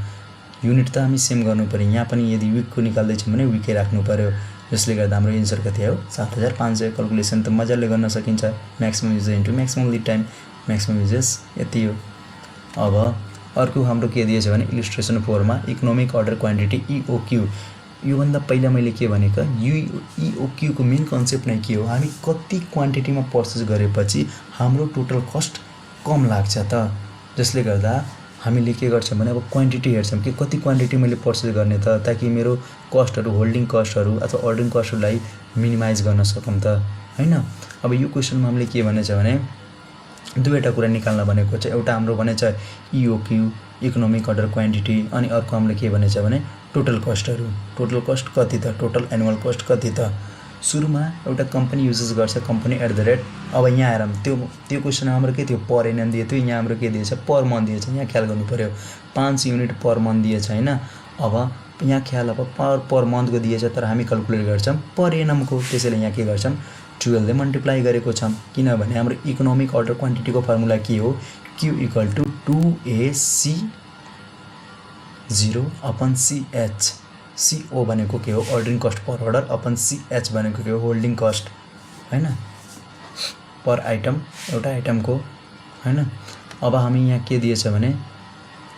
[SPEAKER 1] युनिट त हामी सेम गर्नु पर्यो यहाँ पनि यदि विकको निकाल्दैछौँ भने विकै राख्नु पर्यो जसले गर्दा हाम्रो एन्सर कति आयो 7500 क्याल्कुलेसन त मजाले गर्न सकिन्छ maximum uses into maximum lead time maximum uses यति हो अब अर्को हाम्रो के दिएछ भने इलिस्ट्रेसन 4 मा इकोनोमिक अर्डर क्वान्टिटी EOQ योभन्दा पहिला मैले के भनेको EOQ को मेन कन्सेप्ट नै के हो हामी कति क्वान्टिटीमा पर्चेस गरेपछि हाम्रो टोटल कस्ट कम लाग्छ त जसले गर्दा हामीले के गर्छौँ भने अब क्वान्टिटी हेर्छौँ कि कति क्वान्टिटी मैले पर्चेस गर्ने त, ताकि मेरो कस्टहरू होल्डिङ कस्टहरू अथवा अर्डरिङ कस्टहरूलाई मिनिमाइज गर्न सकौँ त हैन। अब यो क्वेसनमा हामीले के भनेछ भने दुईवटा कुरा निकाल्न भनेको छ। एउटा हाम्रो भनेछ इओक्यू इकोनोमिक अर्डर क्वान्टिटी, अनि अर्को हामीले के भनेछ भने टोटल कस्टहरू। टोटल कस्ट कति त, टोटल एनुअल कस्ट कति त। सुरुमा एउटा कम्पनी युजेस गर्छ कम्पनी एट द रेट। अब यहाँ आएर त्यो क्वेसनमा हाम्रो के थियो, पर एनएम दिएको थियो, यहाँ हाम्रो के दिएछ पर मन्थ दिएछ। यहाँ ख्याल गर्नु पर्यो 5 युनिट पर मन्थ दिएछ हैन। अब यहाँ ख्याल अब पर मन्थको दिएछ, तर हामी क्याल्कुलेट गर्छौँ पर एनएमको, त्यसैले यहाँ के गर्छौँ 12 ले मल्टिप्लाई गरेको छौँ। किनभने हाम्रो इकोनोमिक अर्डर क्वान्टिटीको फर्मुला के हो, Q = 2AC 0/CH। CO भनेको के हो, ordering cost per order, upon CH भनेको के हो, होल्डिङ कस्ट हैन, पर आइटम एउटा आइटमको हैन। अब हामी यहाँ के दिएछ भने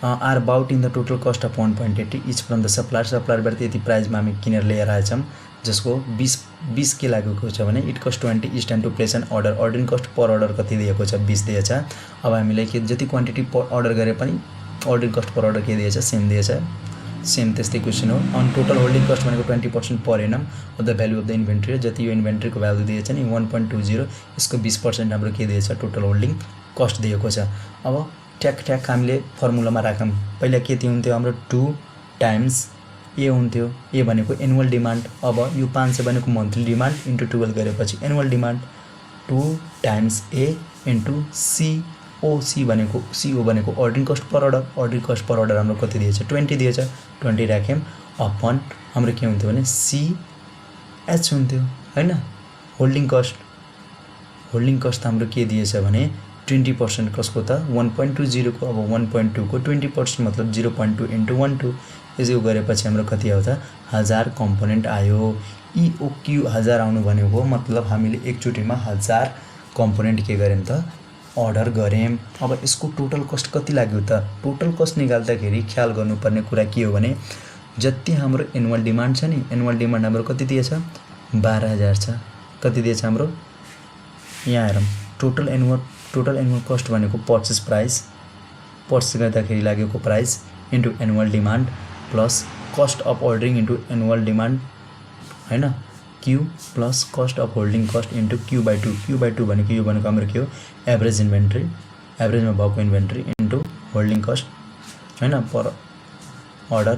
[SPEAKER 1] are bought in the total cost of 1.80 each from the supplier. सप्लायरबाट यति प्राइसमा हामी किनेर लिएर आएछौँ, जसको 20 के लागेको छ भने it cost 20 is time to place an order. Ordering cost per order कति दिएको छ, 20 दिएछ। अब हामीले के जति क्वान्टिटी अर्डर गरे पनि अर्डरिङ कस्ट पर अर्डर के दिएछ, सेम दिएछ, सेम त्यस्तै क्वेसन हो। अन टोटल होल्डिङ कस्ट भनेको 20% per annum of the value of the inventory. जति यो इन्भेन्ट्रीको भ्यालु दिएछ नि 1.20, यसको 20% हाम्रो के दिएछ, टोटल होल्डिङ कस्ट दिएको छ। अब ठ्याक हामीले फर्मुलामा राखौँ। पहिला के हुन्थ्यो हाम्रो 2 टाइम्स ए हुन्थ्यो, ए भनेको एनुअल डिमान्ड। अब यो 500 भनेको मन्थली डिमान्ड इन्टु 12 गरेपछि annual demand, 2 times a into CO भनेको ordering cost per order. Ordering cost per order हाम्रो कति दिएछ, 20 दिएछ, 20 राख्यौँ अपन हाम्रो के हुन्थ्यो भने CH हुन्थ्यो हैन। होल्डिङ कस्ट हाम्रो के दिएछ भने 20% कसको त 1.20 को। अब 1.2 को 20% मतलब 0.2 × 1.2, यसो गरेपछि हाम्रो कति आउँछ, 1000 कम्पोनेन्ट आयो। इओक्यू 1000 आउनु भनेको मतलब हामीले एकचोटिमा 1000 कम्पोनेन्ट के गर्यौँ त, अर्डर गऱ्यौँ। अब यसको टोटल कस्ट कति लाग्यो त, टोटल कस्ट निकाल्दाखेरि ख्याल गर्नुपर्ने कुरा के हो भने जति हाम्रो एनुअल डिमान्ड छ नि, एनुअल डिमान्ड हाम्रो कति दिएछ, 12000 छ। कति दिएछ हाम्रो, यहाँ हेरौँ, टोटल एनुअल कस्ट भनेको पर्चेस प्राइस, पर्चेस गर्दाखेरि लागेको price into annual demand plus cost of ordering into annual demand हैन, Q plus cost of holding cost into Q/2। Q/2 भनेको यो भनेको हाम्रो के हो, एभरेज इन्भेन्ट्री, एभरेजमा भएको इन्भेन्ट्री इन्टु होल्डिङ कस्ट हैन, पर अर्डर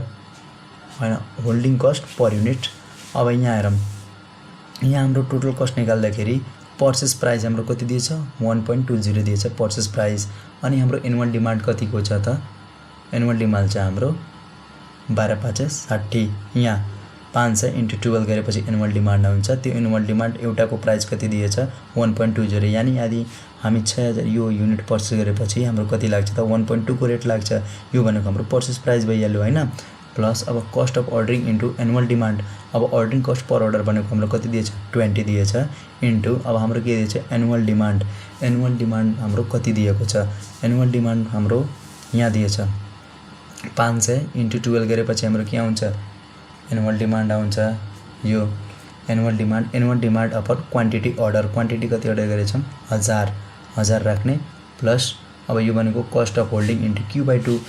[SPEAKER 1] हैन, होल्डिङ कस्ट पर युनिट। अब यहाँ हेरौँ, यहाँ हाम्रो टोटल कस्ट निकाल्दाखेरि पर्चेस प्राइस हाम्रो कति दिएछ, 1.20 दिएछ पर्चेस प्राइस। अनि हाम्रो एनुअल डिमान्ड कतिको छ त, एनुअल डिमान्ड चाहिँ हाम्रो 12×5 = 60। यहाँ 500 × 12 गरेपछि एनुअल डिमान्ड हुन्छ। त्यो एनुअल डिमान्ड एउटाको प्राइस कति दिएछ, 1.20। यानी यदि हामी 6000 यो युनिट पर्चेस गरेपछि हाम्रो कति लाग्छ त, 1.2 को रेट लाग्छ। यो भनेको हाम्रो पर्चेस प्राइस भइहाल्यो हैन। प्लस अब cost of ordering into annual demand. अब अर्डरिङ कस्ट पर अर्डर भनेको हाम्रो कति दिएछ, 20 दिएछ इन्टु अब हाम्रो के दिएछ, एनुअल डिमान्ड। एनुअल डिमान्ड हाम्रो कति दिएको छ, एनुअल डिमान्ड हाम्रो यहाँ दिएछ 500 × 12 गरेपछि हाम्रो के आउँछ, एनुअल डिमान्ड आउँछ यो annual demand upon quantity order. Quantity कति अर्डर गरेछौँ, 1000 राख्ने प्लस अब यो भनेको cost of holding into Q/2।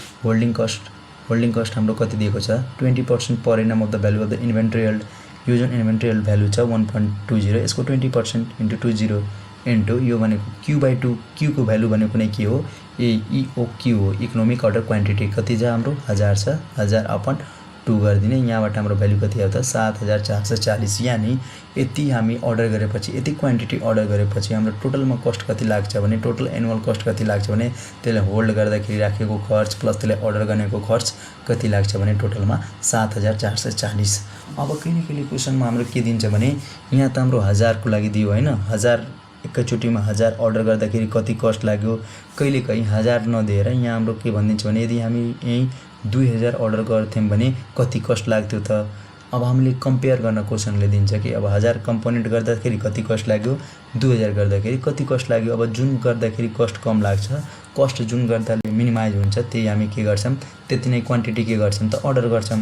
[SPEAKER 1] Holding cost हाम्रो कति दिएको छ, 20% per annum of the value of the inventory held. यो जुन इन्भेन्ट्री हेल्ड भ्यालु छ 1.20, यसको 20% इन्टु 20 इन्टु यो भनेको Q/2। Q को भ्यालु भनेको नै के हो, इओक्यू हो, इकोनोमिक अर्डर क्वान्टिटी। कति छ हाम्रो, 1000 छ, 1000 अपन 2 गरिदिने। यहाँबाट हाम्रो भ्यालु कति आउँछ, 7440। यानी यति हामी अर्डर गरेपछि, यति क्वान्टिटी अर्डर गरेपछि हाम्रो टोटलमा कस्ट कति लाग्छ भने, टोटल एनुअल कस्ट कति लाग्छ भने त्यसलाई होल्ड गर्दाखेरि राखेको खर्च प्लस त्यसलाई अर्डर गर्नेको खर्च कति लाग्छ भने टोटलमा 7440। अब कहिले क्वेसनमा हाम्रो के दिन्छ भने यहाँ त हाम्रो 1000 को लागि दियो हैन, 1000 एकैचोटिमा 1000 अर्डर गर्दाखेरि कति कस्ट लाग्यो। कहिलेकाहीँ 1000 नदिएर यहाँ हाम्रो के भनिदिन्छ भने यदि हामी यही 2000 अर्डर गर्थ्यौँ भने कति कस्ट लाग्थ्यो त। अब हामीले कम्पेयर गर्न क्वेसनले दिन्छ कि अब 1000 कम्पोनेन्ट गर्दाखेरि कति कस्ट लाग्यो, 2000 गर्दाखेरि कति कस्ट लाग्यो। अब जुन गर्दाखेरि कस्ट कम लाग्छ, कस्ट जुन गर्दाले मिनिमाइज हुन्छ त्यही हामी के गर्छौँ, त्यति नै क्वान्टिटी के गर्छौँ त, अर्डर गर्छौँ।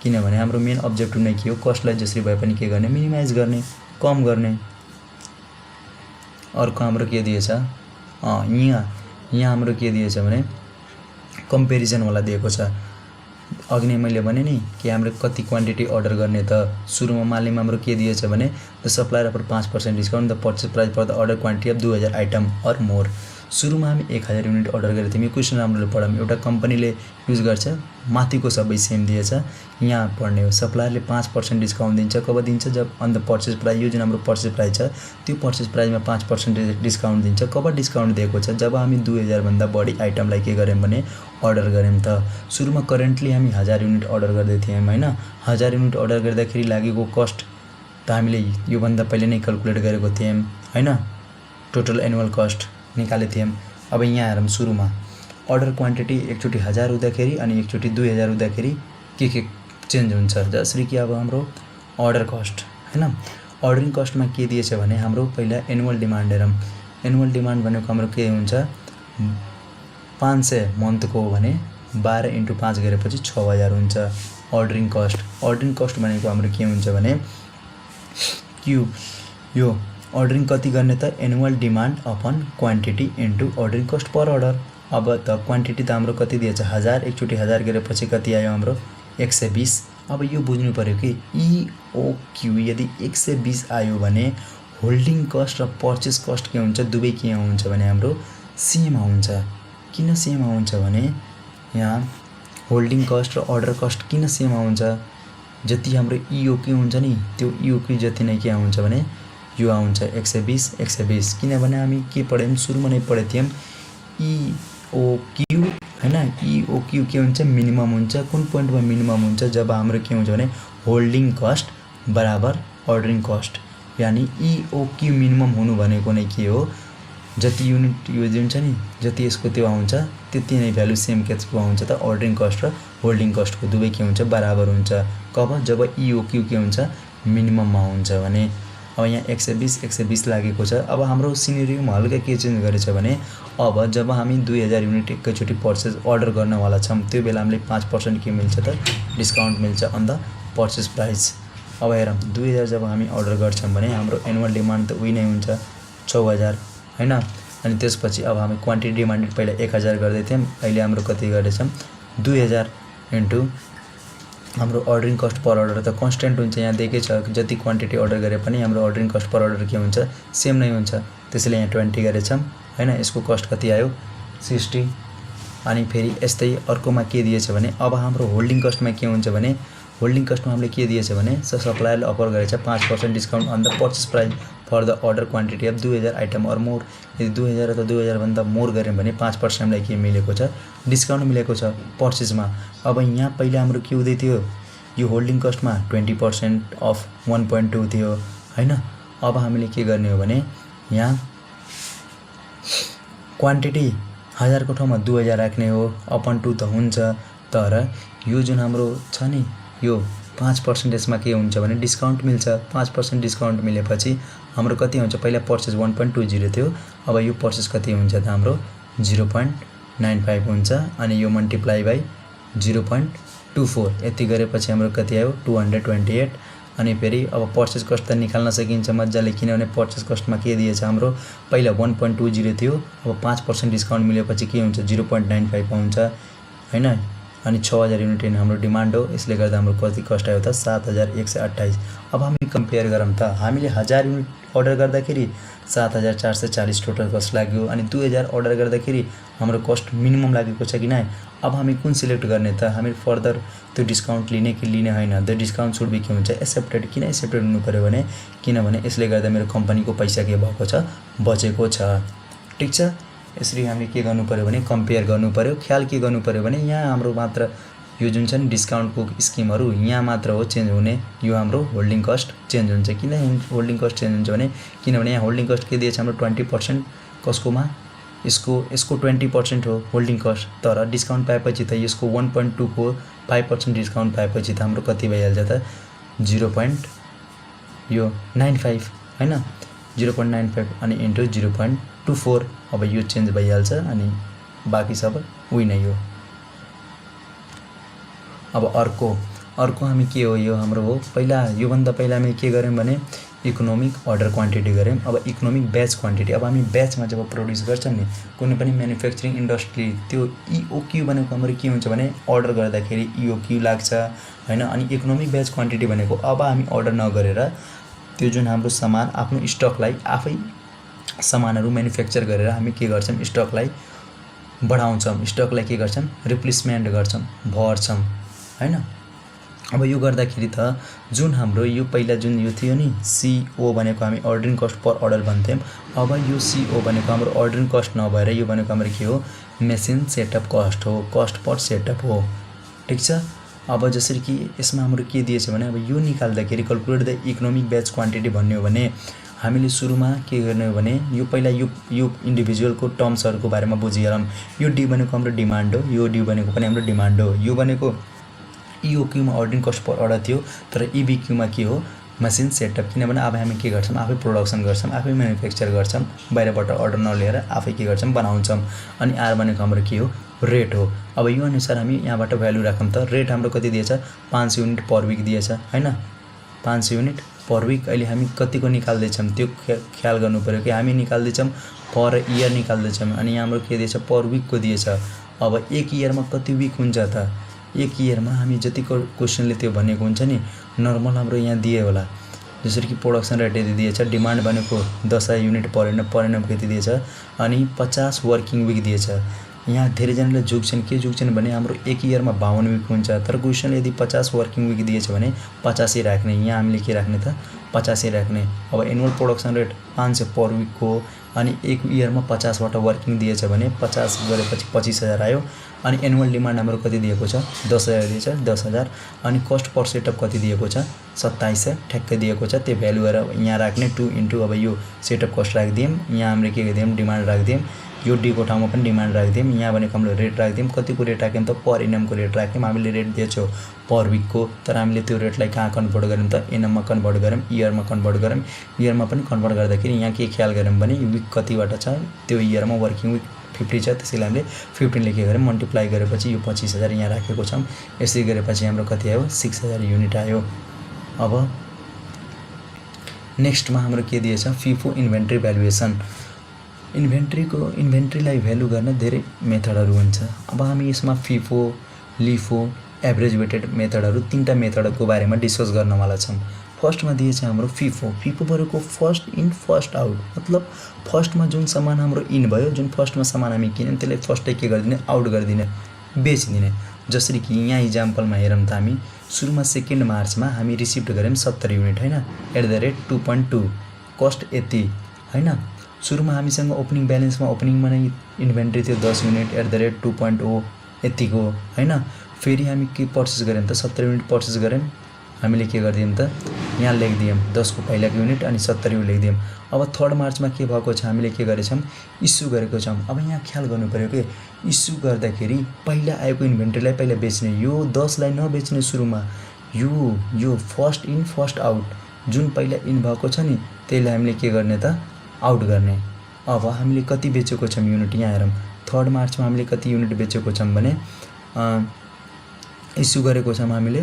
[SPEAKER 1] किनभने हाम्रो मेन अब्जेक्टिभ नै के हो, कस्टलाई जसरी भए पनि के गर्ने, मिनिमाइज गर्ने, कम गर्ने। अर्को हाम्रो के दिएछ, यहाँ हाम्रो के दिएछ भने कम्पेरिजनवाला दिएको छ। अघि नै मैले भने नि कि हाम्रो कति क्वान्टिटी अर्डर गर्ने त सुरुमा मालिकमा हाम्रो के दिएछ भने the supplier offer 5% discount the purchase price for the order quantity of 2000 item or more. सुरुमा हामी 1000 युनिट अर्डर गरेको थियौँ। यो क्वेसन राम्रो पढौँ। एउटा कम्पनीले युज गर्छ, माथिको सबै सेम दिएछ, यहाँ पढ्ने हो। सप्लायरले 5% डिस्काउन्ट दिन्छ, कब दिन्छ? जब अन द पर्चेस प्राइस, यो जुन हाम्रो पर्चेस प्राइस छ त्यो पर्चेस प्राइसमा 5% डिस्काउन्ट दिन्छ। कब डिस्काउन्ट दिएको छ? जब हामी 2000 भन्दा बढी आइटमलाई के गर्यौँ भने अर्डर गर्यौँ त। सुरुमा करेन्टली हामी 1000 युनिट अर्डर गर्दै थियौँ हैन। 1000 युनिट अर्डर गर्दाखेरि लागेको कस्ट त हामीले योभन्दा पहिले नै क्याल्कुलेट गरेको थियौँ हैन। टोटल एनुअल कस्ट निकालेको थियौँ। अब यहाँ हेरौँ, सुरुमा अर्डर क्वान्टिटी एकचोटि 1000 हुँदाखेरि अनि एकचोटि 2000 हुँदाखेरि के चेन्ज हुन्छ? जसरी कि अब हाम्रो अर्डर कस्ट हैन, अर्डरिङ कस्टमा के दिएछ भने हाम्रो पहिला एनुअल डिमान्ड हेरौँ। एनुअल डिमान्ड भनेको हाम्रो के हुन्छ? 500 मन्थको हो भने 12 × 5 गरेपछि 6000 हुन्छ अर्डरिङ कस्ट। अर्डरिङ कस्ट भनेको हाम्रो के हुन्छ भने यो अर्डरिङ कति गर्ने त? Annual demand upon quantity into ordering cost per order. अब त क्वान्टिटी त हाम्रो कति दिएछ? 1000, एकचोटि 1000 गरेपछि कति आयो हाम्रो? 120। अब यो बुझ्नु पर्यो कि EOQ यदि 120 आयो भने होल्डिङ कस्ट र पर्चेस कस्ट के हुन्छ? दुवै के हुन्छ भने हाम्रो सेम आउँछ। किन सेम आउँछ भने यहाँ होल्डिङ कस्ट र अर्डर कस्ट किन सेम आउँछ? जति हाम्रो EOQ हुन्छ नि त्यो EOQ जति नै के आउँछ भने यो आउँछ 120 120। किनभने हामी के पढ्यौँ? सुरुमा नै पढेको थियौँ EOQ हैन। EOQ के हुन्छ? मिनिमम हुन्छ। कुन पोइन्टमा मिनिमम हुन्छ? जब हाम्रो के हुन्छ भने होल्डिङ कस्ट बराबर अर्डरिङ कस्ट, यानी EOQ मिनिमम हुनु भनेको नै के हो? जति युनिट यो जुन छ नि जति यसको त्यो आउँछ त्यति नै भ्यालु सेम केसको आउँछ त अर्डरिङ कस्ट र होल्डिङ कस्टको दुवै के हुन्छ? बराबर हुन्छ। कब? जब EOQ के हुन्छ? मिनिमममा हुन्छ भने। अब यहाँ 120 लागेको छ। अब हाम्रो सिनेरियोमा हल्का के चेन्ज गरेछ भने अब जब हामी 2000 युनिट एकैचोटि पर्चेस अर्डर गर्नवाला छौँ त्यो बेला हामीले 5% के मिल्छ त? डिस्काउन्ट मिल्छ अन द पर्चेस प्राइस। अब हेरौँ, 2000 जब हामी अर्डर गर्छौँ भने हाम्रो एनुअल डिमान्ड त उही नै हुन्छ 6000 हैन। अनि त्यसपछि अब हामी क्वान्टिटी डिमान्डेड पहिला 1000 गर्दै थियौँ, अहिले हाम्रो कति गर्दैछौँ? 2000 इन्टु हाम्रो अर्डरिङ कस्ट पर अर्डर त कन्स्टेन्ट हुन्छ, यहाँ दिएकै छ। जति क्वान्टिटी अर्डर गरे पनि हाम्रो अर्डरिङ कस्ट पर अर्डर के हुन्छ? सेम नै हुन्छ। त्यसैले यहाँ 20 गरेछौँ हैन। यसको कस्ट कति आयो? 60। अनि फेरि यस्तै अर्कोमा के दिएछ भने अब हाम्रो होल्डिङ कस्टमा के हुन्छ भने होल्डिङ कस्टमा हामीले के दिएछ भने सप्लायरले अफर गरेछ 5% discount on the purchase price for the order quantity of 2000 item or more. यदि 2000 अथवा 2000 भन्दा मोर गऱ्यौँ भने 5% हामीलाई के मिलेको छ? डिस्काउन्ट मिलेको छ पर्चेसमा। अब यहाँ पहिला हाम्रो के हुँदै थियो? यो होल्डिङ कस्टमा 20% अफ 1.2 थियो हैन। अब हामीले के गर्ने हो भने यहाँ क्वान्टिटी 1000 को ठाउँमा 2000 राख्ने हो। अपन 2 त हुन्छ, तर यो जुन हाम्रो छ नि यो 5% यसमा के हुन्छ भने डिस्काउन्ट मिल्छ। 5% डिस्काउन्ट मिलेपछि हाम्रो कति हुन्छ? पहिला पर्चेस 1.20 थियो, अब यो पर्चेस कति हुन्छ त? हाम्रो 0.95 हुन्छ। अनि यो मल्टिप्लाई बाई 0.24 यति गरेपछि हाम्रो कति आयो? 228। अनि फेरि अब पर्चेस कस्ट त निकाल्न सकिन्छ मजाले, किनभने पर्चेस कस्टमा के दिएछ? हाम्रो पहिला 1.20 थियो, अब 5% डिस्काउन्ट मिलेपछि के हुन्छ? 0.95 आउँछ हैन। अनि 6000 युनिट हाम्रो डिमान्ड हो, यसले गर्दा हाम्रो कति कस्ट आयो त? 7128। अब हामी कम्पेयर गरौँ त, हामीले 1000 युनिट अर्डर गर्दाखेरि 7440 टोटल कस्ट लाग्यो। अनि 2000 अर्डर गर्दाखेरि हाम्रो कस्ट मिनिमम लागेको छ कि नै? अब हामी कुन सिलेक्ट गर्ने त? हामी फर्दर त्यो डिस्काउन्ट लिने कि लिने हैन? द डिस्काउन्ट सुड बी के हुन्छ? एक्सेप्टेड। किन एक्सेप्टेड हुनु पर्यो भने किनभने यसले गर्दा मेरो कम्पनीको पैसा के भएको छ? बचेको छ। ठिक छ। यसरी हामीले के गर्नु पर्यो भने कम्पेयर गर्नु पर्यो। ख्याल के गर्नु पर्यो भने यहाँ हाम्रो मात्र यो जुन छ नि डिस्काउन्टको स्किमहरू यहाँ मात्र हो चेन्ज हुने। यो हाम्रो होल्डिङ कस्ट चेन्ज हुन्छ। किन होल्डिङ कस्ट चेन्ज हुन्छ भने किनभने यहाँ होल्डिङ कस्ट के दिएछ? हाम्रो 20% कसकोमा? यसको 20% हो होल्डिङ कस्ट, तर डिस्काउन्ट पाएपछि त यसको 1.2 को 5% डिस्काउन्ट पाएपछि त हाम्रो कति भइहाल्छ त? 0.95 हैन। 0.95 अनि इन्टु 0.24। अब यो चेन्ज भइहाल्छ अनि बाँकी सब उही नै हो। अब अर्को अर्को हामी के हो यो हाम्रो हो पहिला योभन्दा पहिला हामी के गऱ्यौँ भने इकोनोमिक अर्डर क्वान्टिटी गऱ्यौँ। अब इकोनोमिक ब्याच क्वान्टिटी, अब हामी ब्याचमा जब प्रोड्युस गर्छौँ नि कुनै पनि म्यानुफ्याक्चरिङ इन्डस्ट्री त्यो इओक्यू भनेको हाम्रो के हुन्छ भने अर्डर गर्दाखेरि इओक्यू लाग्छ हैन। अनि इकोनोमिक ब्याच क्वान्टिटी भनेको अब हामी अर्डर नगरेर त्यो जुन हाम्रो सामान आफ्नो स्टकलाई आफै सामानहरू म्यानुफ्याक्चर गरेर हामी के गर्छौँ स्टकलाई बढाउँछौँ, स्टकलाई के गर्छौँ रिप्लेसमेन्ट गर्छौँ भर्छौँ हैन। अब यो गर्दाखेरि त जुन हाम्रो यो पहिला जुन यो थियो नि CO भनेको हामी अर्डरिङ कस्ट पर अर्डर भन्थ्यौँ, अब यो CO भनेको हाम्रो अर्डरिङ कस्ट नभएर यो भनेको हाम्रो के हो मेसिन सेटअप कस्ट हो, कस्ट पर सेटअप हो। ठिक छ। अब जसरी कि यसमा हाम्रो के दिएछ भने अब यो निकाल्दाखेरि calculate the economic batch quantity भन्ने हो भने हामीले सुरुमा के गर्ने हो भने यो पहिला यो इन्डिभिजुअलको टर्म्सहरूको बारेमा बुझिहालौँ। यो डी भनेको हाम्रो डिमान्ड हो, यो डी भनेको पनि हाम्रो डिमान्ड हो, यो भनेको इओक्यूमा अर्डरिङ कस्ट पर अर्डर थियो तर इबिक्यूमा के हो मसिन सेटअप, किनभने अब हामी के गर्छौँ आफै प्रोडक्सन गर्छौँ, आफै म्यानुफ्याक्चर गर्छौँ, बाहिरबाट अर्डर नलिएर आफै के गर्छौँ बनाउँछौँ। अनि आर भनेको हाम्रो के हो रेट हो। अब यो अनुसार हामी यहाँबाट भ्यालु राखौँ त रेट हाम्रो कति दिएछ 500 युनिट पर विक दिएछ हैन, 500 युनिट पर विक। अहिले हामी कतिको निकाल्दैछौँ त्यो ख्याल गर्नु पऱ्यो कि हामी निकाल्दैछौँ पर इयर निकाल्दैछौँ अनि यहाँ हाम्रो के दिएछ पर विकको दिएछ। अब एक इयरमा कति विक हुन्छ त एक इयरमा हामी जतिको क्वेसनले त्यो भनेको हुन्छ नि नर्मल हाम्रो यहाँ दिए होला। जसरी कि प्रोडक्सन रेट यति दिएछ, डिमान्ड भनेको 10,000 युनिट पर एनम कति दिएछ अनि 50 वर्किङ विक दिएछ। यहाँ धेरैजनाले झुक्छन् के झुक्छन् भने हाम्रो एक इयरमा 52 विक हुन्छ तर क्वेसनले यदि 50 वर्किङ विक दिएछ भने 50 राख्ने, यहाँ हामीले के राख्ने त 50 राख्ने। अब एनुअल प्रोडक्सन रेट 500 पर विकको अनि एक इयरमा 50वटा वर्किङ दिएछ भने 50 गरेपछि 25,000 आयो। अनि एनुअल डिमान्ड हाम्रो कति दिएको छ 10,000 दिएछ 10,000 अनि कस्ट पर सेटअप कति दिएको छ 2700 ठ्याक्कै दिएको छ। त्यो भ्यालु यहाँ राख्ने 2 इन्टु अब यो सेटअप कस्ट राखिदियौँ, यहाँ हामीले के गरिदियौँ डिमान्ड राखिदियौँ, यो डीको ठाउँमा पनि डिमान्ड राखिदियौँ, यहाँ भनेको हामीले रेट राखिदियौँ। कतिको रेट राख्यौँ त पर एनएमको रेट राख्यौँ, हामीले रेट दिएछौँ पर विकको तर हामीले त्यो रेटलाई कहाँ कन्भर्ट गऱ्यौँ त एनएममा कन्भर्ट गऱ्यौँ, इयरमा कन्भर्ट गऱ्यौँ। इयरमा पनि कन्भर्ट गर्दाखेरि यहाँ के ख्याल गऱ्यौँ भने विक कतिवटा छ त्यो इयरमा वर्किङ विक 50 छ त्यसैले हामीले 15 ले के गर्यौँ मल्टिप्लाई गरेपछि यो 25,000 यहाँ राखेको छौँ। यसरी गरेपछि हाम्रो कति आयो 6,000 युनिट आयो। अब नेक्स्टमा हाम्रो के दिएछ फिफो इन्भेन्ट्री भ्यालुएसन। इन्भेन्ट्रीलाई भ्यालु गर्न धेरै मेथडहरू हुन्छ। अब हामी यसमा फिफो लिफो एभरेज वेटेड मेथडहरू 3टा मेथडको बारेमा डिस्कस गर्नवाला छौँ। फर्स्टमा दिएछ हाम्रो फिफो। फिफो भनेको फर्स्ट इन फर्स्ट आउट, मतलब फर्स्टमा जुन सामान हाम्रो इन भयो, जुन फर्स्टमा सामान हामी किन्यौँ त्यसलाई फर्स्टै के गरिदिने आउट गरिदिने बेचिदिने। जसरी कि यहाँ इक्जाम्पलमा हेरौँ त हामी सुरुमा 2 मार्चमा हामी रिसिभ गऱ्यौँ 70 युनिट हैन @ 2.2 कस्ट यति हैन। सुरुमा हामीसँग ओपनिङ ब्यालेन्समा ओपनिङमा नै इन्भेन्ट्री थियो 10 युनिट @ 2.0 यतिको हैन। फेरि हामी के पर्चेस गऱ्यौँ त 70 युनिट पर्चेस गऱ्यौँ, हामीले के गरिदियौँ त यहाँ लेखिदियौँ 10 को पहिलाको युनिट अनि 70 लेखिदियौँ। अब 3 मार्चमा के भएको छ हामीले के गरेछौँ इस्यु गरेको छौँ। अब यहाँ ख्याल गर्नु पऱ्यो कि इस्यु गर्दाखेरि पहिला आएको इन्भेन्ट्रीलाई पहिला बेच्ने, यो 10 लाई नबेच्ने सुरुमा, यो फर्स्ट इन फर्स्ट आउट जुन पहिला इन भएको छ नि त्यसलाई हामीले के गर्ने त आउट गर्ने। अब हामीले कति बेचेको छौँ युनिट यहाँ हेरौँ 3 मार्चमा हामीले कति युनिट बेचेको छौँ भने इस्यु गरेको छौँ हामीले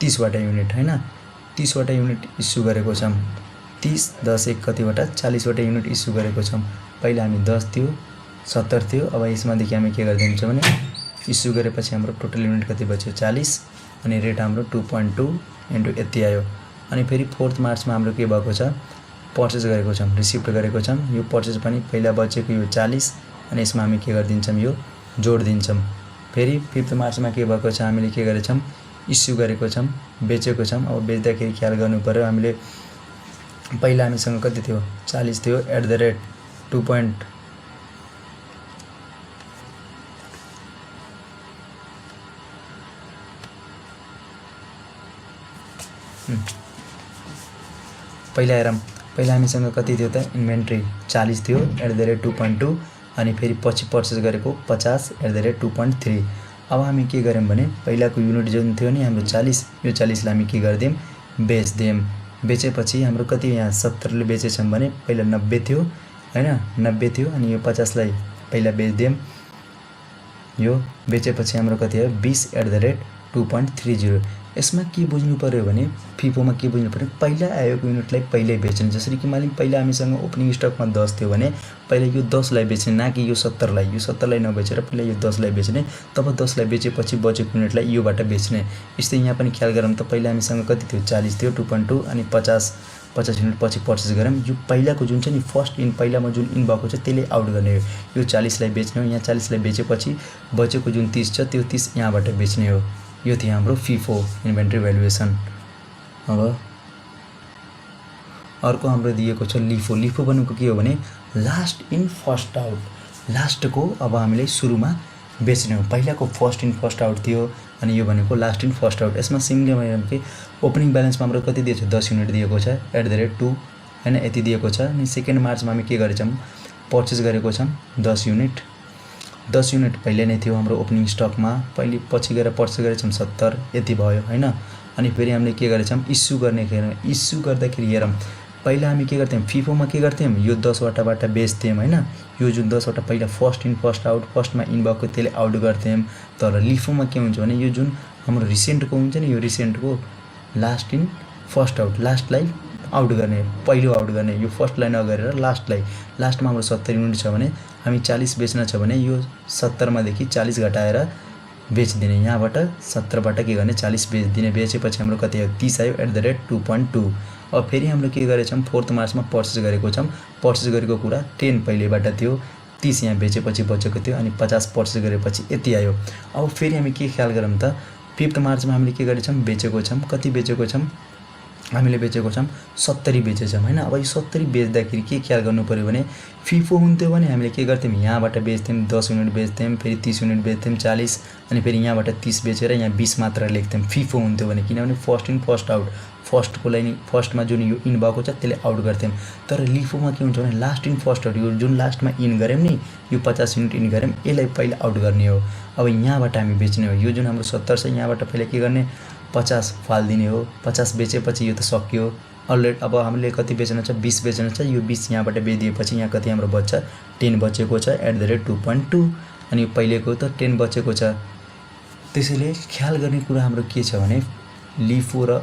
[SPEAKER 1] 30 वटा युनिट हैन, 30 वटा युनिट इस्यु गरेको छौँ। 30 10 1 कतिवटा 40 वटा युनिट इस्यु गरेको छौँ। पहिला हामी 10 थियो 70 थियो, अब यसमादेखि हामी के गरिदिन्छ भने इस्यु गरेपछि हाम्रो टोटल युनिट कति बच्यो 40 अनि रेट हाम्रो 2.2 इन्टु यति आयो। अनि फेरि 4 मार्चमा हाम्रो के भएको छ पर्चेस गरेको छौँ, रिसिप्ट गरेको छौँ। यो पर्चेस पनि पहिला बचेको यो 40 अनि यसमा हामी के गरिदिन्छौँ यो जोड दिन्छौँ। फेरि 5 मार्चमा के भएको छ हामीले के गरेछौँ इस्यु गरेको छौँ, बेचेको छौँ। अब बेच्दाखेरि ख्याल गर्नु पर्यो हामीले पहिला हामीसँग कति थियो 40 थियो @ 2. पहिला हेरौँ पहिला हामीसँग कति थियो त इन्भेन्ट्री 40 थियो @ 2.2 अनि फेरि पछि पर्चेस गरेको 50 @ 2.3। अब हामी के गर्यौँ भने पहिलाको युनिट जुन थियो नि हाम्रो 40 यो 40 लाई हामी के गर्दियौँ बेच्दियौँ। बेचेपछि हाम्रो कति यहाँ 70 ले बेचेछौँ भने पहिला 90 थियो हैन 90 थियो अनि यो 50 लाई पहिला बेच्दियौँ। यो बेचेपछि हाम्रो कति आयो 20 @ 2.30। यसमा के बुझ्नु पर्यो भने फिफोमा के बुझ्नु पर्यो, पहिला आएको युनिटलाई पहिल्यै बेच्ने। जसरी कि मानिलिउँ पहिला हामीसँग ओपनिङ स्टकमा 10 थियो भने पहिला यो 10 लाई बेच्ने, ना कि यो 70 लाई। यो 70 लाई नबेचेर पहिला यो 10 लाई बेच्ने, तब 10 लाई बेचेपछि बचेको युनिटलाई योबाट बेच्ने। यस्तै यहाँ पनि ख्याल गरौँ त पहिला हामीसँग कति थियो, 40 थियो, 2.2 अनि 50 युनिट पछि पर्चेस गरौँ। यो पहिलाको जुन छ नि फर्स्ट इन, पहिलामा जुन इन भएको छ त्यसले आउट गर्ने हो। यो 40 लाई बेच्ने हो, यहाँ 40 लाई बेचेपछि बचेको जुन 30 छ त्यो 30 यहाँबाट बेच्ने हो। यो थियो हाम्रो फिफो इन्भेन्ट्री भ्यालुएसन। अब अर्को हाम्रो दिएको छ लिफो। लिफो भनेको के हो भने लास्ट इन फर्स्ट आउट। लास्टको अब हामीले सुरुमा बेच्ने हो। पहिलाको फर्स्ट इन फर्स्ट आउट थियो अनि यो भनेको लास्ट इन फर्स्ट आउट। यसमा सिम्पली के ओपनिङ ब्यालेन्समा हाम्रो कति दिएको छ, 10 युनिट दिएको छ @ 2 हैन, यति दिएको छ। अनि 2 मार्चमा हामी के गरेछौँ, पर्चेस गरेको छौँ 10 युनिट। 10 युनिट पहिले नै थियो हाम्रो ओपनिङ स्टकमा, पहिले पछि गएर पर्चेस गरेछौँ 70, यति भयो हैन। अनि फेरि हामीले के गरेछौँ, इस्यु गर्ने। इस्यु गर्दाखेरि हेरौँ पहिला हामी के गर्थ्यौँ, फिफोमा के गर्थ्यौँ, यो 10 वटाबाट बेच्थ्यौँ हैन। यो जुन 10 वटा पहिला फर्स्ट इन फर्स्ट आउट, फर्स्टमा इन भएको त्यसले आउट गर्थ्यौँ। तर लिफोमा के हुन्छ भने यो जुन हाम्रो रिसेन्टको हुन्छ नि, यो रिसेन्टको लास्ट इन फर्स्ट आउट, लास्टलाई आउट गर्ने, पहिलो आउट गर्ने। यो फर्स्टलाई नगरेर लास्टलाई, लास्टमा हाम्रो 70 युनिट छ भने हामी 40 बेच्न छ भने यो 70 मादेखि 40 घटाएर बेचिदिने। यहाँबाट 70 बाट के गर्ने, 40 बेचिदिने। बेचेपछि हाम्रो कति आयो, 30 आयो @ 2.2। अब फेरि हाम्रो के गरेछौँ, 4 मार्चमा पर्चेस गरेको छौँ। पर्चेस गरेको कुरा 10 पहिलेबाट थियो, 30 यहाँ बेचेपछि बचेको थियो अनि 50 पर्चेस गरेपछि यति आयो। अब फेरि हामी के ख्याल गरौँ त, 5 मार्चमा हामीले के गरेछौँ, बेचेको छौँ। कति बेचेको छौँ, हामीले बेचेको छौँ 70 बेचेछौँ हैन। अब यो 70 बेच्दाखेरि के ख्याल गर्नु पर्यो भने फिफो हुन्थ्यो भने हामीले के गर्थ्यौँ, यहाँबाट बेच्थ्यौँ 10 युनिट बेच्थ्यौँ, फेरि 30 युनिट बेच्थ्यौँ 40 अनि फेरि यहाँबाट 30 बेचेर यहाँ 20 मात्र लेख्थ्यौँ फिफो हुन्थ्यो भने। किनभने फर्स्ट इन फर्स्ट आउट, फर्स्टको लाइन फर्स्टमा जुन यो इन भएको छ त्यसले आउट गर्थ्यौँ। तर लिफोमा के हुन्छ भने लास्ट इन फर्स्ट आउट, यो जुन लास्टमा इन गऱ्यौँ नि, यो 50 युनिट इन गऱ्यौँ, यसलाई पहिला आउट गर्ने हो। अब यहाँबाट हामी बेच्ने हो। यो जुन हाम्रो 70 छ यहाँबाट पहिला के गर्ने, 50 फालिदिने हो। 50 बेचेपछि यो त सक्यो अलरेडी। अब हामीले कति बेच्न छ, 20 बेच्न छ। यो 20 यहाँबाट बेचिदिएपछि यहाँ कति हाम्रो बच्छ, 10 बचेको छ @ 2.2 अनि यो पहिलेको त 10 बचेको छ। त्यसैले ख्याल गर्ने कुरा हाम्रो के छ भने लिफो र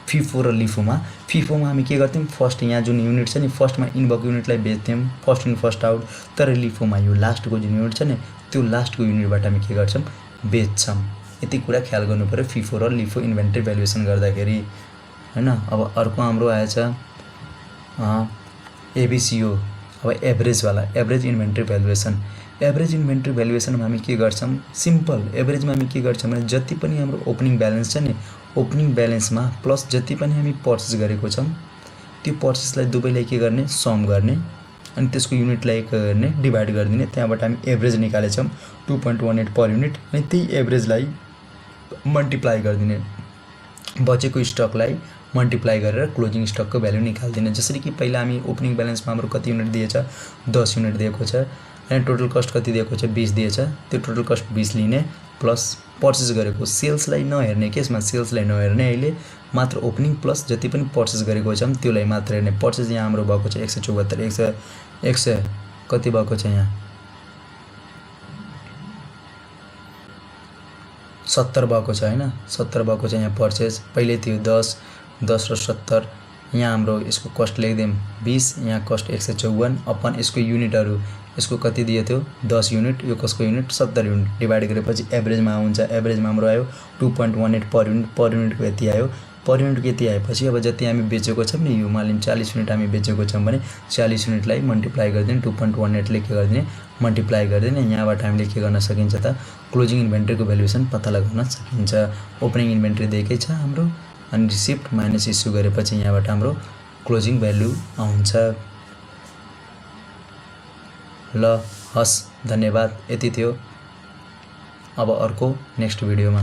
[SPEAKER 1] फिफो र लिफोमा, फिफोमा हामी के गर्थ्यौँ, फर्स्ट यहाँ जुन युनिट छ नि फर्स्टमा इन भएको युनिटलाई बेच्थ्यौँ, फर्स्ट इन फर्स्ट आउट। तर लिफोमा यो लास्टको जुन युनिट छ नि त्यो लास्टको युनिटबाट हामी के गर्छौँ, बेच्छौँ। यति कुरा ख्याल गर्नु पर्यो फिफो र लिफो इन्भेन्ट्री भ्यालुएसन गर्दाखेरि हैन। अब अर्को हाम्रो आएछ एबिसिओ, अब एभरेजवाला, average inventory valuation. Average inventory भ्यालुएसनमा हामी के गर्छौँ, सिम्पल एभरेजमा हामी के गर्छौँ भने जति पनि हाम्रो ओपनिङ ब्यालेन्स छ नि, ओपनिङ ब्यालेन्समा प्लस जति पनि हामी पर्चेस गरेको छौँ त्यो पर्चेसलाई दुवैलाई के गर्ने, सम गर्ने अनि त्यसको युनिटलाई के गर्ने, डिभाइड गरिदिने। त्यहाँबाट हामी एभरेज निकालेछौँ 2.18 पर युनिट अनि त्यही एभरेजलाई मल्टिप्लाई गरिदिने, बचेको स्टकलाई मल्टिप्लाई गरेर क्लोजिङ स्टकको भ्यालु निकाल्दिने। जसरी कि पहिला हामी ओपनिङ ब्यालेन्समा हाम्रो कति युनिट दिएछ, 10 युनिट दिएको छ अनि टोटल कस्ट कति दिएको छ, 20 दिएछ। त्यो टोटल कस्ट 20 लिने प्लस पर्चेस गरेको, सेल्सलाई नहेर्ने, केसमा सेल्सलाई नहेर्ने, अहिले मात्र ओपनिङ प्लस जति पनि पर्चेस गरेको छौँ त्योलाई मात्र हेर्ने। पर्चेस यहाँ हाम्रो भएको छ 174, 100 कति भएको छ, यहाँ 70 भएको छ हैन, 70 भएको छ यहाँ पर्चेस। पहिले थियो 10 र 70, यहाँ हाम्रो यसको कस्ट लेख्दियौँ 20, यहाँ कस्ट 154 अपन यसको युनिटहरू, यसको कति दिएको थियो 10 युनिट, यो कसको युनिट 70 युनिट, डिभाइड गरेपछि एभरेजमा आउँछ। एभरेजमा हाम्रो आयो 2.18 पर युनिट, पर युनिटको यति आयो। पर युनिट यति आएपछि अब जति हामी बेचेको छौँ नि, यो मानिलिउँ 40 युनिट हामी बेचेको छौँ भने 40 युनिटलाई मल्टिप्लाई गरिदिने, 2.18 ले के गरिदिने, मल्टिप्लाई गरिदिने। यहाँबाट हामीले के गर्न सकिन्छ त, क्लोजिङ इन्भेन्ट्रीको भ्यालुएसन पत्ता लगाउन सकिन्छ। ओपनिङ इन्भेन्ट्री दिएकै छ हाम्रो अनि रिसिप्ट माइनस इस्यु गरेपछि यहाँबाट हाम्रो क्लोजिङ भ्यालु आउँछ। ल हस्, धन्यवाद, यति थियो। अब अर्को नेक्स्ट भिडियोमा